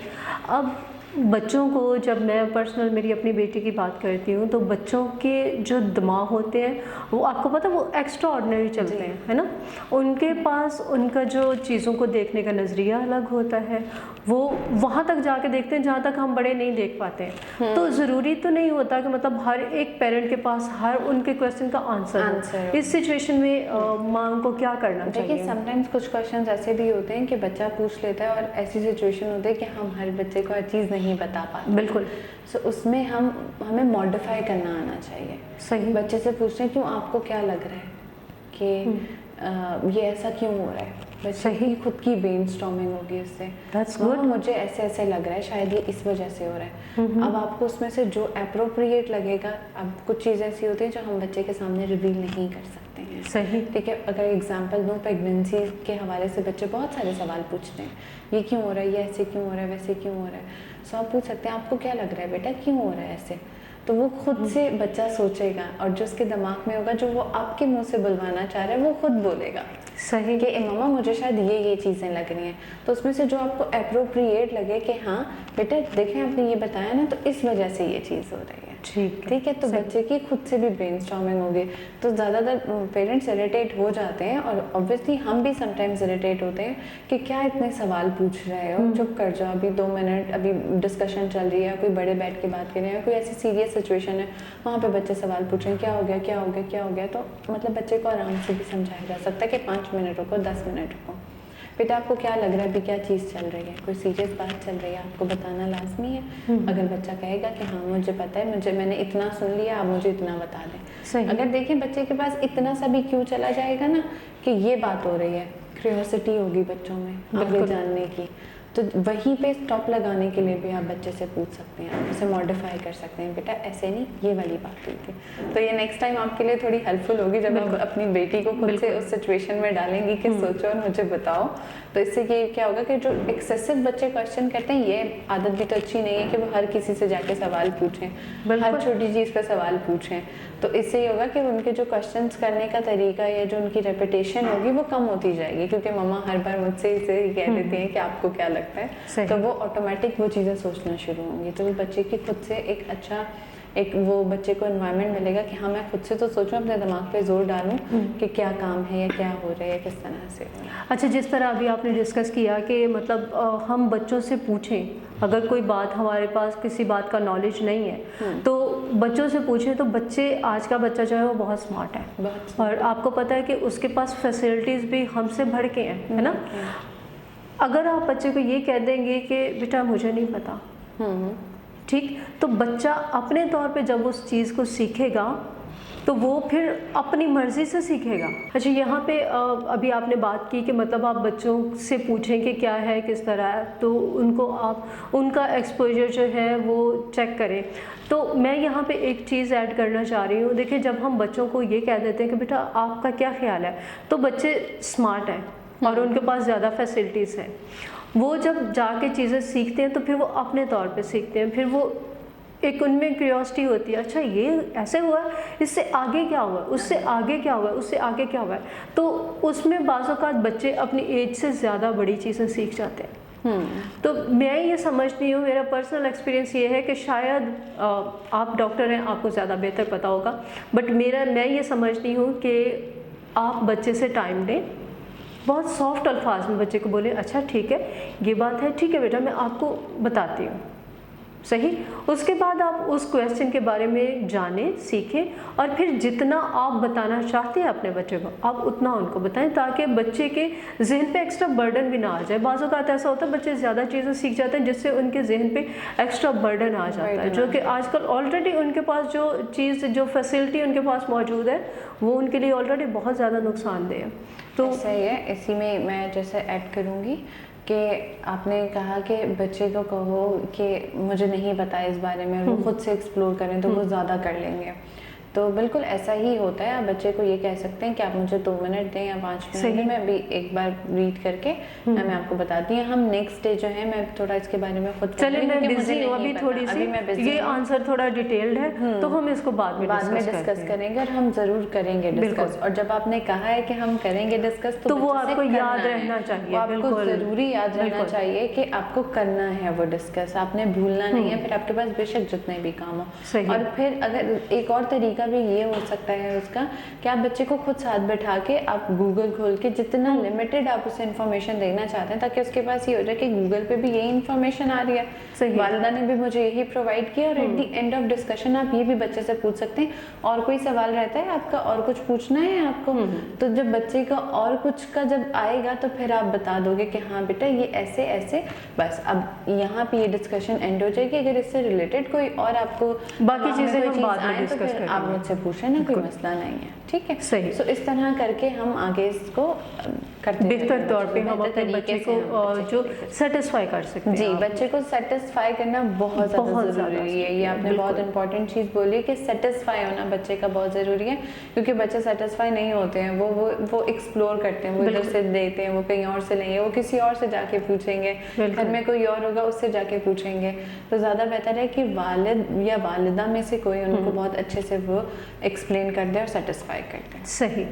अब बच्चों को, जब मैं पर्सनल मेरी अपनी बेटी की बात करती हूँ, तो बच्चों के जो दिमाग होते हैं वो आपको पता है वो एक्स्ट्रा ऑर्डिनरी चलते हैं, है ना। उनके पास उनका जो चीज़ों को देखने का नज़रिया अलग होता है, वो वहाँ तक जाके देखते हैं जहाँ तक हम बड़े नहीं देख पाते हैं। तो ज़रूरी तो नहीं होता कि मतलब हर एक पेरेंट के पास हर उनके क्वेश्चन का आंसर हो। इस सिचुएशन में माँ को क्या करना चाहिए? देखिए, समटाइम्स कुछ क्वेश्चंस ऐसे भी होते हैं कि बच्चा पूछ लेता है और ऐसी सिचुएशन होती है कि हम हर बच्चे को हर चीज़ नहीं बता पाते। बिल्कुल। सो उसमें हमें मॉडिफाई करना आना चाहिए। सही। बच्चे से पूछना क्यों, आपको क्या लग रहा है कि ये ऐसा क्यों हो रहा है। बच्चे ही खुद की ब्रेनस्टॉर्मिंग होगी उससे। That's good। मुझे ऐसे ऐसे लग रहा है, शायद ये इस वजह से हो रहा है। अब आपको उसमें से जो अप्रोप्रिएट लगेगा, अब कुछ चीज़ें ऐसी होती हैं जो हम बच्चे के सामने रिवील नहीं कर सकते हैं। सही। ठीक है। अगर एग्जांपल दूँ, प्रेगनेंसी के हवाले से बच्चे बहुत सारे सवाल पूछते हैं, ये क्यों हो रहा है, ये ऐसे क्यों हो रहा है, वैसे क्यों हो रहा है। सो आप पूछ सकते हैं, आपको क्या लग रहा है बेटा, क्यों हो रहा है ऐसे। तो वो खुद से बच्चा सोचेगा और जो उसके दिमाग में होगा, जो वो आपके मुंह से बुलवाना चाह रहा है, वो खुद बोलेगा। सही। कि मम्मा मुझे शायद ये चीज़ें लग रही हैं। तो उसमें से जो आपको अप्रोप्रिएट लगे कि हाँ बेटा देखें आपने ये बताया ना, तो इस वजह से ये चीज़ हो रही है। ठीक है। तो बच्चे की खुद से भी ब्रेनस्टॉर्मिंग होगी। तो ज़्यादातर पेरेंट्स इरिटेट हो जाते हैं और ऑब्वियसली हम भी समटाइम्स इरिटेट होते हैं कि क्या इतने सवाल पूछ रहे हो, चुप कर जाओ, अभी 2 मिनट, अभी डिस्कशन चल रही है, कोई बड़े बैठ के बात कर रहे हैं, कोई ऐसी सीरियस सिचुएशन है वहाँ पे बच्चे सवाल पूछ रहे हैं, क्या हो गया, क्या हो गया, क्या हो गया। तो मतलब बच्चे को आराम से भी समझाया जा सकता है कि 5 मिनट रुको, 10 मिनट रुको, बेटा आपको क्या लग रहा है, अभी क्या चीज़ चल रही है, कोई सीरियस बात चल रही है, आपको बताना लाजमी है। अगर बच्चा कहेगा कि हाँ मुझे पता है, मैंने इतना सुन लिया, आप मुझे इतना बता दें। अगर देखें बच्चे के पास इतना सा भी क्यों चला जाएगा ना कि ये बात हो रही है, क्यूरियोसिटी होगी बच्चों में आगे जानने की, तो वहीं पे स्टॉप लगाने के लिए भी आप बच्चे से पूछ सकते हैं, आप उसे मॉडिफाई कर सकते हैं, बेटा ऐसे नहीं, ये वाली बात हुई थी। तो ये नेक्स्ट टाइम आपके लिए थोड़ी हेल्पफुल होगी जब आप अपनी बेटी को खुद से उस सिचुएशन में डालेंगी कि सोचो और मुझे बताओ। तो इससे ये क्या होगा कि जो एक्सेसिव बच्चे क्वेश्चन करते हैं, ये आदत भी तो अच्छी नहीं है कि वो हर किसी से जाके सवाल पूछें, हर छोटी चीज़ पर सवाल पूछें। तो इससे ये होगा कि उनके जो क्वेश्चंस करने का तरीका या जो उनकी रेपिटेशन होगी वो कम होती जाएगी, क्योंकि मम्मा हर बार मुझसे इसे ही कह देती हैं कि आपको क्या लगता है, तो वो ऑटोमेटिक वो चीज़ें सोचना शुरू होंगी। तो वो बच्चे की खुद से एक वो बच्चे को एनवायरनमेंट मिलेगा कि हाँ मैं खुद से तो सोचूं, अपने दिमाग पे जोर डालूं कि क्या काम है या क्या हो रहा है, किस तरह से हो रहा है। अच्छा, जिस तरह अभी आपने डिस्कस किया कि मतलब हम बच्चों से पूछें, अगर कोई बात हमारे पास किसी बात का नॉलेज नहीं है तो बच्चों से पूछें। तो बच्चे, आज का बच्चा जो है वो बहुत स्मार्ट है और आपको पता है कि उसके पास फैसिलिटीज़ भी हमसे बढ़ के हैं, है ना। अगर आप बच्चे को ये कह देंगे कि बेटा मुझे नहीं पता, ठीक, तो बच्चा अपने तौर पे जब उस चीज़ को सीखेगा तो वो फिर अपनी मर्ज़ी से सीखेगा। अच्छा, यहाँ पे अभी आपने बात की कि मतलब आप बच्चों से पूछें कि क्या है, किस तरह है, तो उनको आप उनका एक्सपोजर जो है वो चेक करें। तो मैं यहाँ पे एक चीज़ ऐड करना चाह रही हूँ। देखिए, जब हम बच्चों को ये कह देते हैं कि बेटा आपका क्या ख्याल है, तो बच्चे स्मार्ट हैं और उनके पास ज़्यादा फैसिलिटीज़ हैं। वो जब जाके चीज़ें सीखते हैं तो फिर वो अपने तौर पे सीखते हैं, फिर वो एक उनमें क्यूरियोसिटी होती है, अच्छा ये ऐसे हुआ, इससे आगे क्या हुआ, उससे आगे क्या हुआ, उससे आगे क्या हुआ है। तो उसमें बाज़ औक़ात बच्चे अपनी एज से ज़्यादा बड़ी चीज़ें सीख जाते हैं। तो मैं ये समझती हूँ, मेरा पर्सनल एक्सपीरियंस ये है कि शायद आप डॉक्टर हैं, आपको ज़्यादा बेहतर पता होगा, बट मैं ये समझती हूँ कि आप बच्चे से टाइम दें, बहुत सॉफ्ट अल्फाज में बच्चे को बोले, अच्छा ठीक है ये बात है, ठीक है बेटा मैं आपको बताती हूँ, सही। उसके बाद आप उस क्वेश्चन के बारे में जानें, सीखें, और फिर जितना आप बताना चाहते हैं अपने बच्चे को आप उतना उनको बताएं, ताकि बच्चे के जहन पे एक्स्ट्रा बर्डन भी ना आ जाए। बाज़ औक़ात ऐसा होता है बच्चे ज़्यादा चीज़ें सीख जाते हैं जिससे उनके जहन पे एक्स्ट्रा बर्डन आ जाता है, जो कि आजकल ऑलरेडी उनके पास जो फैसिलिटी उनके पास मौजूद है वो उनके लिए ऑलरेडी बहुत ज़्यादा नुकसानदेह है। तो सही है। इसी में मैं जैसे ऐड करूँगी कि आपने कहा कि बच्चे को कहो कि मुझे नहीं पता इस बारे में, वो खुद से एक्सप्लोर करें तो वो ज़्यादा कर लेंगे। तो बिल्कुल ऐसा ही होता है। आप बच्चे को ये कह सकते हैं कि आप मुझे 2 मिनट दें या 5 मिनट दें, मैं अभी एक बार रीड करके मैं आपको बताती हूँ। हम नेक्स्ट डे जो है मैं थोड़ा इसके बारे में खुद चले, मैं बिजी हूँ अभी थोड़ी सी, ये आंसर थोड़ा डिटेल्ड है तो हम इसको बाद में डिस्कस करेंगे, और हम ज़रूर करेंगे डिस्कस। और जब आपने कहा है कि हम करेंगे डिस्कस तो वो आपको याद रहना चाहिए, आपको ज़रूरी याद रहना चाहिए कि आपको करना है वो डिस्कस, आपने भूलना नहीं है। फिर आपके पास बेशक जितने भी काम हो। और फिर अगर एक और तरीका भी ये हो सकता है उसका कि आप बच्चे को खुद साथ बैठा के आप गूगल खोल के जितना लिमिटेड आप उसे इन्फॉर्मेशन देना चाहते हैं, ताकि उसके पास ये हो जाए कि गूगल पे भी यही इन्फॉर्मेशन आ रही है, वालिदा ने भी मुझे यही प्रोवाइड किया, और at the end of discussion आप ये भी बच्चे से पूछ सकते हैं, और कोई सवाल रहता है आपका, और कुछ पूछना है आपको, तो जब बच्चे का और कुछ का जब आएगा तो फिर आप बता दोगे कि हाँ बेटा ये ऐसे ऐसे, बस अब यहाँ पे ये डिस्कशन एंड हो जाएगी। अगर इससे रिलेटेड कोई और आपको बाकी चीज़ें हम बाद में डिस्कस करेंगे, आप मुझसे पूछे ना, कोई मसला नहीं है, ठीक है। सही। तो इस तरह करके हम आगे इसको करते बेहतर तौर पे हम अपने बच्चे को जो सेटिस्फाई कर सकते हैं। जी, बच्चे को सेटिस्फाई करना बहुत ज़्यादा ज़रूरी है। ये आपने बहुत इंपॉर्टेंट चीज़ बोली कि सेटिस्फाई होना बच्चे का बहुत ज़रूरी है, क्योंकि बच्चे सेटिस्फाई नहीं होते हैं, वो एक्सप्लोर करते हैं, वो इधर से देते हैं, वो कहीं और से लेंगे, वो किसी और से जाके पूछेंगे, घर में कोई और होगा उससे जाके पूछेंगे। तो ज़्यादा बेहतर है कि वालिद या वालिदा में से कोई उनको बहुत अच्छे से वो एक्सप्लेन कर दे और सेटिस्फाई कर दे। सही।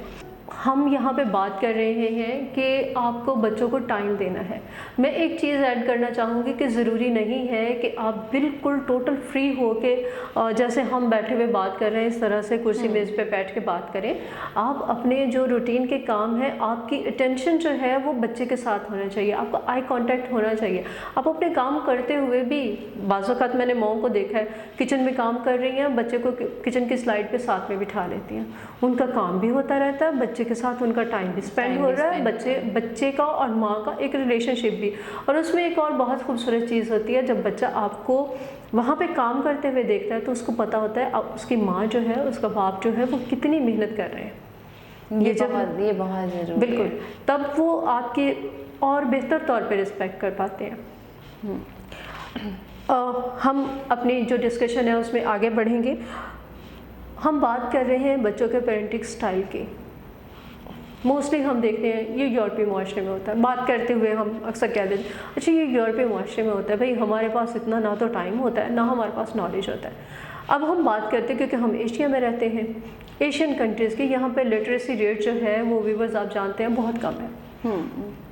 हम यहाँ पे बात कर रहे हैं कि आपको बच्चों को टाइम देना है। मैं एक चीज़ ऐड करना चाहूँगी कि ज़रूरी नहीं है कि आप बिल्कुल टोटल फ्री हो के जैसे हम बैठे हुए बात कर रहे हैं इस तरह से कुर्सी मेज़ पे बैठ के बात करें। आप अपने जो रूटीन के काम है, आपकी अटेंशन जो है वो बच्चे के साथ होना चाहिए, आपका आई कांटेक्ट होना चाहिए। आप अपने काम करते हुए भी, बाज़ औक़ात मैंने माओं को देखा है किचन में काम कर रही हैं, बच्चे को किचन की स्लाइड पे साथ में बिठा लेती हैं, उनका काम भी होता रहता है, बच्चे के साथ उनका टाइम भी स्पेंड हो रहा है, बच्चे का और माँ का एक रिलेशनशिप भी। और उसमें एक और बहुत खूबसूरत चीज़ होती है, जब बच्चा आपको वहाँ पे काम करते हुए देखता है तो उसको पता होता है उसकी माँ जो है, उसका बाप जो है वो कितनी मेहनत कर रहे हैं। ये बहुत ज़रूरी बिल्कुल, तब वो आपके और बेहतर तौर पे रिस्पेक्ट कर पाते हैं। हम अपनी जो डिस्कशन है उसमें आगे बढ़ेंगे। हम बात कर रहे हैं बच्चों के पेरेंटिंग स्टाइल की। मोस्टली हम देखते हैं ये यूरोपीय माशरे में होता है। बात करते हुए हम अक्सर कह देते हैं अच्छा ये यूरोपीय माशरे में होता है, भाई हमारे पास इतना ना तो टाइम होता है ना हमारे पास नॉलेज होता है। अब हम बात करते हैं क्योंकि हम एशिया में रहते हैं, एशियन कंट्रीज़ की, यहाँ पे लिटरेसी रेट जो है वो व्यूअर्स आप जानते हैं बहुत कम है।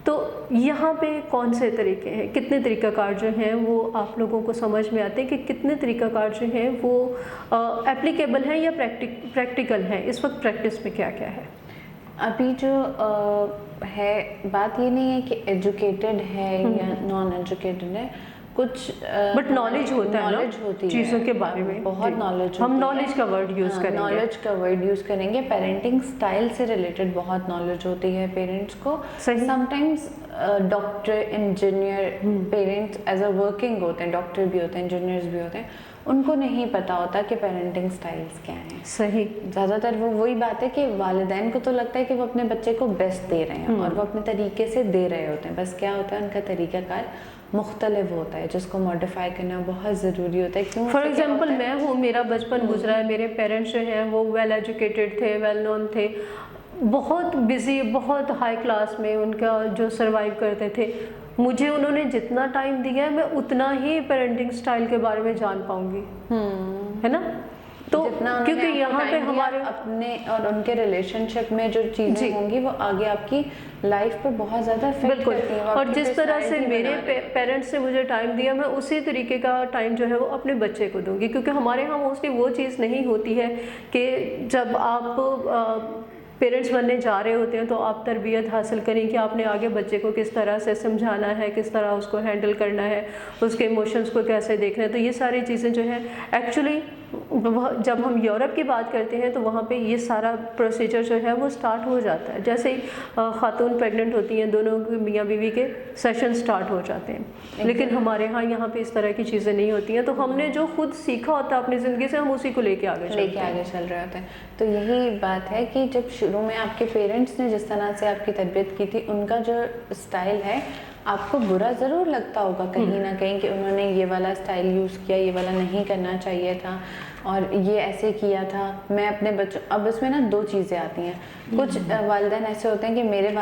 तो यहाँ पे कौन से तरीके हैं, कितने तरीक़ाकार जो हैं वो आप लोगों को समझ में आते हैं कि कितने तरीक़ाकार जो हैं वो एप्लीकेबल हैं या प्रैक्टिकल हैं, इस वक्त प्रैक्टिस में क्या क्या है? अभी जो है बात ये नहीं है कि एजुकेटेड है या नॉन एजुकेटेड है, कुछ बट नॉलेज होता है, नॉलेज होती है चीज़ों के बारे में, बहुत नॉलेज। हम नॉलेज का वर्ड यूज़ करेंगे, नॉलेज का वर्ड यूज़ करेंगे। पेरेंटिंग स्टाइल से रिलेटेड बहुत नॉलेज होती है पेरेंट्स को। Sometimes doctor, engineer parents as a working होते हैं, डॉक्टर भी होते हैं, इंजीनियर्स भी होते हैं, उनको नहीं पता होता कि पेरेंटिंग स्टाइल्स क्या हैं। सही। ज़्यादातर वो वही बात है कि वालिदैन को तो लगता है कि वो अपने बच्चे को बेस्ट दे रहे हैं और वो अपने तरीके से दे रहे होते हैं, बस क्या होता है उनका तरीक़ाकार मुख्तलिफ होता है जिसको मॉडिफाई करना बहुत ज़रूरी होता है। क्यों? फॉर एग्जांपल मैं हूँ, मेरा बचपन गुजरा है, मेरे पेरेंट्स जो हैं वो वेल एजुकेटेड थे, वेल नोन थे, बहुत बिजी, बहुत हाई क्लास में उनका जो सरवाइव करते थे, मुझे उन्होंने जितना टाइम दिया है मैं उतना ही पेरेंटिंग स्टाइल के बारे में जान पाऊंगी, है ना। तो क्योंकि यहाँ पे हमारे अपने और उनके रिलेशनशिप में जो चीजें होंगी वो आगे आपकी लाइफ पर बहुत ज़्यादा इफेक्ट करती हैं। और जिस तरह से मेरे पेरेंट्स ने मुझे टाइम दिया, मैं उसी तरीके का टाइम जो है वो अपने बच्चे को दूंगी, क्योंकि हमारे यहाँ मोस्टली वो चीज़ नहीं होती है कि जब आप पेरेंट्स बनने जा रहे होते हैं तो आप तरबियत हासिल करें कि आपने आगे बच्चे को किस तरह से समझाना है, किस तरह उसको हैंडल करना है, उसके इमोशंस को कैसे देखना है। तो ये सारी चीज़ें जो है एक्चुअली जब हम यूरोप की बात करते हैं तो वहाँ पे ये सारा प्रोसीजर जो है वो स्टार्ट हो जाता है। जैसे ही खातून प्रेग्नेंट होती हैं, दोनों मियाँ बीवी के सेशन स्टार्ट हो जाते हैं। लेकिन हमारे यहाँ पे इस तरह की चीज़ें नहीं होती हैं। तो हमने जो खुद सीखा होता है अपनी ज़िंदगी से, हम उसी को लेके आगे चल रहे होते हैं। तो यही बात है कि जब शुरू में आपके पेरेंट्स ने जिस तरह से आपकी तरबियत की थी, उनका जो स्टाइल है आपको बुरा ज़रूर लगता होगा कहीं ना कहीं कि उन्होंने ये वाला स्टाइल यूज़ किया, ये वाला नहीं करना चाहिए था और ये ऐसे किया था। मैं अपने बच्चों, अब इसमें ना दो चीज़ें आती हैं। कुछ वालिदैन ऐसे होते हैं कि मेरे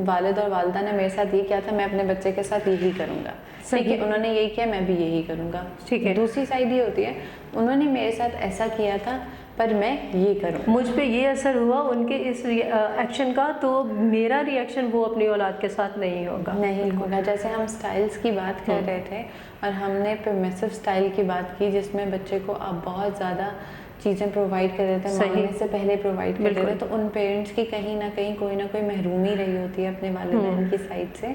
वालिद और वालिदा ने मेरे साथ ये किया था, मैं अपने बच्चे के साथ यही करूँगा, ठीक है, उन्होंने यही किया मैं भी यही करूँगा, ठीक है। दूसरी साइड ये होती है, उन्होंने मेरे साथ ऐसा किया था पर मैं ये करूँ, मुझ पे ये असर हुआ उनके इस एक्शन का, तो मेरा रिएक्शन वो अपनी औलाद के साथ नहीं होगा। जैसे हम स्टाइल्स की बात कर रहे थे और हमने परमिसिव स्टाइल की बात की, जिसमें बच्चे को आप बहुत ज़्यादा चीज़ें प्रोवाइड कर रहे थे, मांगने से पहले प्रोवाइड कर रहे थे, तो उन पेरेंट्स की कहीं ना कहीं कोई ना कोई महरूमी रही होती है अपने वालिदैन की साइड से।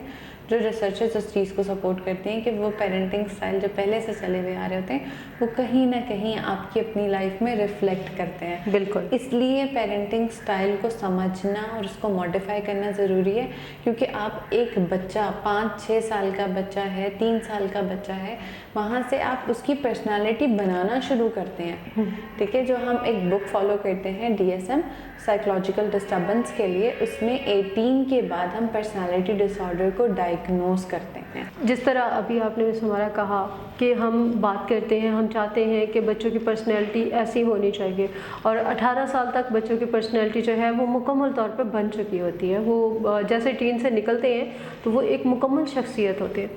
जो रिसर्चर्स उस चीज़ को सपोर्ट करती हैं कि वो पेरेंटिंग स्टाइल जो पहले से चले हुए आ रहे होते हैं वो कहीं ना कहीं आपकी अपनी लाइफ में रिफ्लेक्ट करते हैं। बिल्कुल, इसलिए पेरेंटिंग स्टाइल को समझना और उसको मॉडिफाई करना ज़रूरी है, क्योंकि आप एक बच्चा 5-6 साल का बच्चा है, 3 साल का बच्चा है, वहाँ से आप उसकी पर्सनालिटी बनाना शुरू करते हैं, ठीक है। जो हम एक बुक फॉलो करते हैं DSM साइकोलॉजिकल डिस्टर्बेंस के लिए, उसमें 18 के बाद हम पर्सनालिटी डिसऑर्डर को डायग्नोज करते हैं। जिस तरह अभी आपने मिस हमारा कहा कि हम बात करते हैं, हम चाहते हैं कि बच्चों की पर्सनैलिटी ऐसी होनी चाहिए, और 18 साल तक बच्चों की पर्सनैलिटी जो है वो मुकम्मल तौर पर बन चुकी होती है। वो जैसे टीन से निकलते हैं तो वो एक मुकम्मल शख्सियत होती है।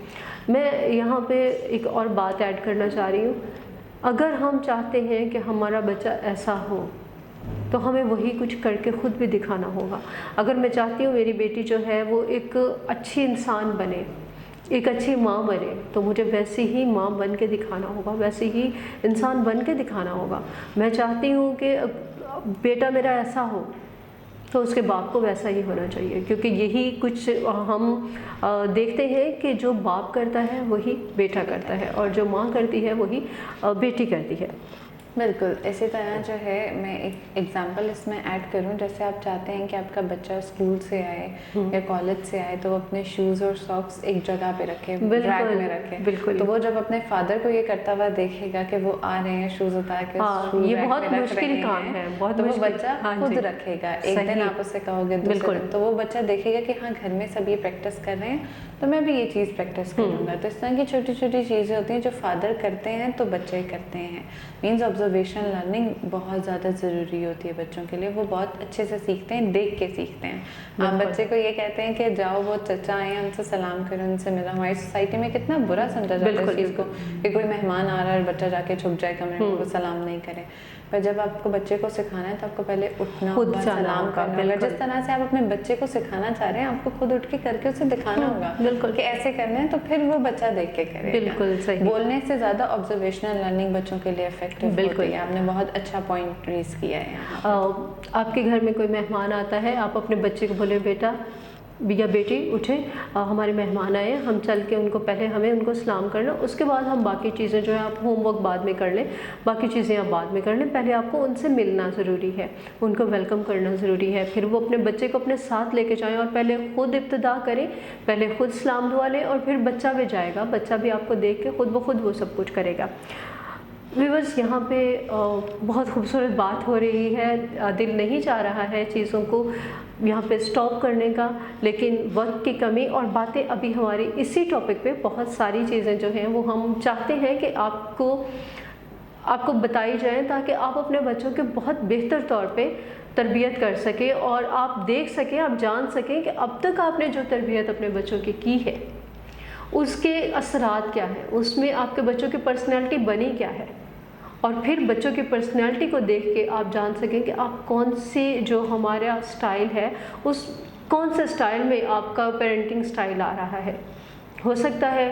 मैं यहाँ पे एक और बात ऐड करना चाह रही हूँ, अगर हम चाहते हैं कि हमारा बच्चा ऐसा हो तो हमें वही कुछ करके ख़ुद भी दिखाना होगा। अगर मैं चाहती हूँ मेरी बेटी जो है वो एक अच्छी इंसान बने, एक अच्छी माँ बने, तो मुझे वैसी ही माँ बन के दिखाना होगा, वैसी ही इंसान बन के दिखाना होगा। मैं चाहती हूँ कि बेटा मेरा ऐसा हो तो उसके बाप को वैसा ही होना चाहिए, क्योंकि यही कुछ हम देखते हैं कि जो बाप करता है वही बेटा करता है और जो माँ करती है वही बेटी करती है। बिल्कुल इसी तरह जो है, मैं एक एग्जांपल इसमें ऐड करूं, जैसे आप चाहते हैं कि आपका बच्चा स्कूल से आए या कॉलेज से आए तो वो अपने शूज़ और सॉक्स एक जगह पे रखे, रैक में रखे। बिल्कुल, तो वो जब अपने फादर को ये करता हुआ देखेगा कि वो आ रहे हैं शूज़ उतार के, ये बहुत मुश्किल काम है, तो वो बच्चा खुद रखेगा। एक दिन आप उससे कहोगे, दूसरे दिन तो वो बच्चा देखेगा कि हाँ घर में सब ये प्रैक्टिस कर रहे हैं तो मैं भी ये चीज़ प्रैक्टिस करूँगा। तो इस तरह की छोटी छोटी चीज़ें होती हैं जो फादर करते हैं तो बच्चे करते हैं। मीन्स ऑब्जर्वेशन लर्निंग बहुत ज़्यादा ज़रूरी होती है बच्चों के लिए। वो बहुत अच्छे से सीखते हैं, देख के सीखते हैं। आप बच्चे को ये कहते हैं कि जाओ वो चचा आए हैं उनसे सलाम करो, उनसे मिलो। हमारी सोसाइटी में कितना बुरा समझा जाता है इस चीज़ को कि कोई मेहमान आ रहा है और बच्चा जाके छुप जाए कमरे में, वो सलाम नहीं करे। पर जब आपको बच्चे को सिखाना है तो आपको पहले उठना होगा, सलाम करना होगा। जिस तरह से आप अपने बच्चे को सिखाना चाह रहे हैं आपको खुद उठ के करके उसे दिखाना होगा बिल्कुल कि ऐसे करना है, तो फिर वो बच्चा देख के करेगा। बिल्कुल सही। बोलने से ज़्यादा ऑब्जर्वेशनल लर्निंग बच्चों के लिए इफेक्टिव होती है। आपने बहुत अच्छा पॉइंट रेज किया है यहाँ। आपके घर में कोई मेहमान आता है, आप अपने बच्चे को बोले बेटा या बेटी उठे, हमारे मेहमान आए, हम चल के उनको पहले हमें उनको सलाम करना, उसके बाद हम बाकी चीज़ें जो है आप होमवर्क बाद में कर लें, बाकी चीज़ें आप बाद में कर लें। पहले आपको उनसे मिलना ज़रूरी है, उनको वेलकम करना ज़रूरी है। फिर वो अपने बच्चे को अपने साथ लेके जाएं और पहले ख़ुद इब्तिदा करें, पहले ख़ुद सलाम दुआ लें और फिर बच्चा भी जाएगा। बच्चा भी आपको देख के ख़ुद ब खुद वो सब कुछ करेगा। व्यूअर्स, यहाँ पे बहुत खूबसूरत बात हो रही है, दिल नहीं चाह रहा है चीज़ों को यहाँ पे स्टॉप करने का, लेकिन वक्त की कमी और बातें अभी हमारी इसी टॉपिक पे बहुत सारी चीज़ें जो हैं वो हम चाहते हैं कि आपको आपको बताई जाए ताकि आप अपने बच्चों के बहुत बेहतर तौर पे तरबियत कर सकें और आप देख सकें, आप जान सकें कि अब तक आपने जो तरबियत अपने बच्चों की है उसके असरात क्या है, उसमें आपके बच्चों की पर्सनैलिटी बनी क्या है, और फिर बच्चों की पर्सनैलिटी को देख के आप जान सकें कि आप कौन सी जो हमारा स्टाइल है उस कौन से स्टाइल में आपका पेरेंटिंग स्टाइल आ रहा है। हो सकता है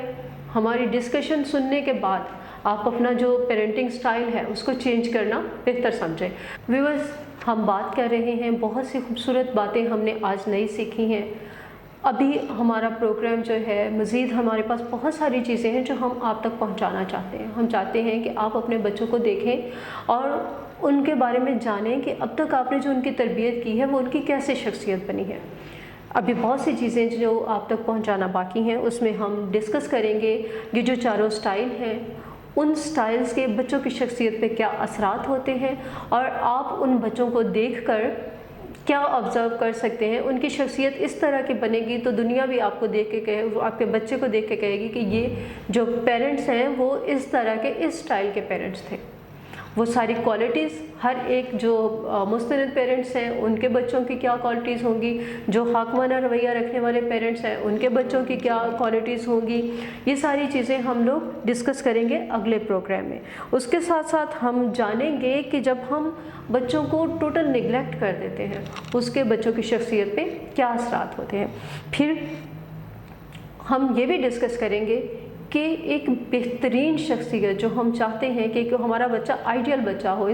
हमारी डिस्कशन सुनने के बाद आप अपना जो पेरेंटिंग स्टाइल है उसको चेंज करना बेहतर समझें। व्यूअर्स, हम बात कर रहे हैं, बहुत सी खूबसूरत बातें हमने आज नई सीखी हैं। अभी हमारा प्रोग्राम जो है मज़ीद हमारे पास बहुत सारी चीज़ें हैं जो हम आप तक पहुंचाना चाहते हैं। हम चाहते हैं कि आप अपने बच्चों को देखें और उनके बारे में जानें कि अब तक आपने जो उनकी तरबियत की है वो उनकी कैसे शख्सियत बनी है। अभी बहुत सी चीज़ें जो आप तक पहुंचाना बाकी हैं, उसमें हम डिस्कस करेंगे ये जो चारों स्टाइल हैं, उन स्टाइल्स के बच्चों की शख्सियत पे क्या असरात होते हैं और आप उन बच्चों को देखकर क्या ऑब्ज़र्व कर सकते हैं। उनकी शख्सियत इस तरह की बनेगी तो दुनिया भी आपको देख के कहे, आपके बच्चे को देख के कहेगी कि ये जो पेरेंट्स हैं वो इस तरह के, इस स्टाइल के पेरेंट्स थे। वो सारी क्वालिटीज़ हर एक जो मुस्तनद पेरेंट्स हैं उनके बच्चों की क्या क्वालिटीज़ होंगी, जो हाकमाना रवैया रखने वाले पेरेंट्स हैं उनके बच्चों की क्या क्वालिटीज़ होंगी, ये सारी चीज़ें हम लोग डिस्कस करेंगे अगले प्रोग्राम में। उसके साथ साथ हम जानेंगे कि जब हम बच्चों को टोटल निगलेक्ट कर देते हैं उसके बच्चों की शख्सियत पे क्या असरात होते हैं। फिर हम ये भी डिस्कस करेंगे कि एक बेहतरीन शख्सियत जो हम चाहते हैं कि हमारा बच्चा आइडियल बच्चा हो,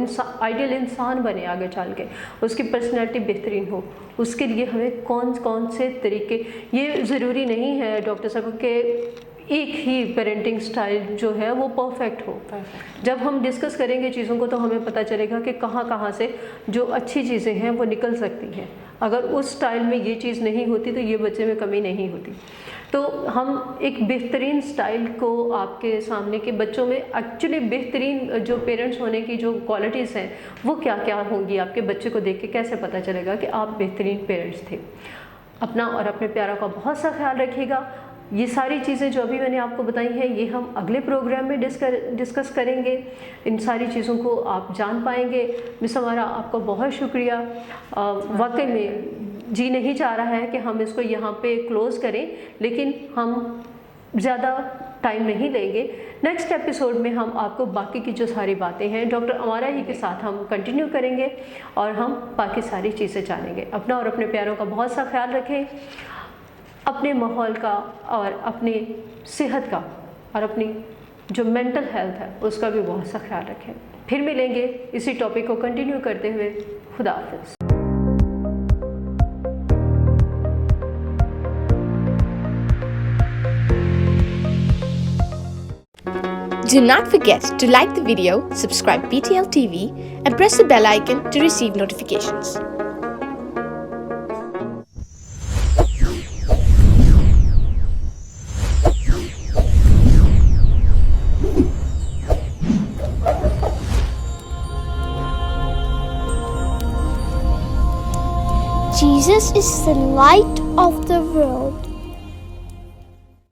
आइडियल इंसान बने आगे चल के, उसकी पर्सनैलिटी बेहतरीन हो, उसके लिए हमें कौन कौन से तरीके, ये ज़रूरी नहीं है डॉक्टर साहब के एक ही पेरेंटिंग स्टाइल जो है वो परफेक्ट हो। जब हम डिस्कस करेंगे चीज़ों को तो हमें पता चलेगा कि कहाँ कहाँ से जो अच्छी चीज़ें हैं वो निकल सकती हैं। अगर उस स्टाइल में ये चीज़ नहीं होती तो ये बच्चे में कमी नहीं होती। तो हम एक बेहतरीन स्टाइल को आपके सामने के बच्चों में एक्चुअली बेहतरीन जो पेरेंट्स होने की जो क्वालिटीज़ हैं वो क्या क्या होंगी, आपके बच्चे को देख के कैसे पता चलेगा कि आप बेहतरीन पेरेंट्स थे। अपना और अपने प्यारों का बहुत सा ख्याल रखिएगा। ये सारी चीज़ें जो अभी मैंने आपको बताई हैं ये हम अगले प्रोग्राम में डिस्कस करेंगे। इन सारी चीज़ों को आप जान पाएंगे। मिस हमारा आपका बहुत शुक्रिया। वाकई में जी नहीं चाह रहा है कि हम इसको यहाँ पे क्लोज़ करें, लेकिन हम ज़्यादा टाइम नहीं लेंगे। नेक्स्ट एपिसोड में हम आपको बाकी की जो सारी बातें हैं डॉक्टर अमारा ही के साथ हम कंटिन्यू करेंगे और हम बाकी सारी चीज़ें जानेंगे। अपना और अपने प्यारों का बहुत सा ख्याल रखें, अपने माहौल का और अपनी सेहत का और अपनी जो मेंटल हेल्थ है उसका भी बहुत सा ख्याल रखें। फिर मिलेंगे इसी टॉपिक को कंटिन्यू करते हुए। खुदा हाफिज़। Do not forget to like the video, subscribe BTL TV and press the bell icon to receive notifications. Jesus is the light of the world.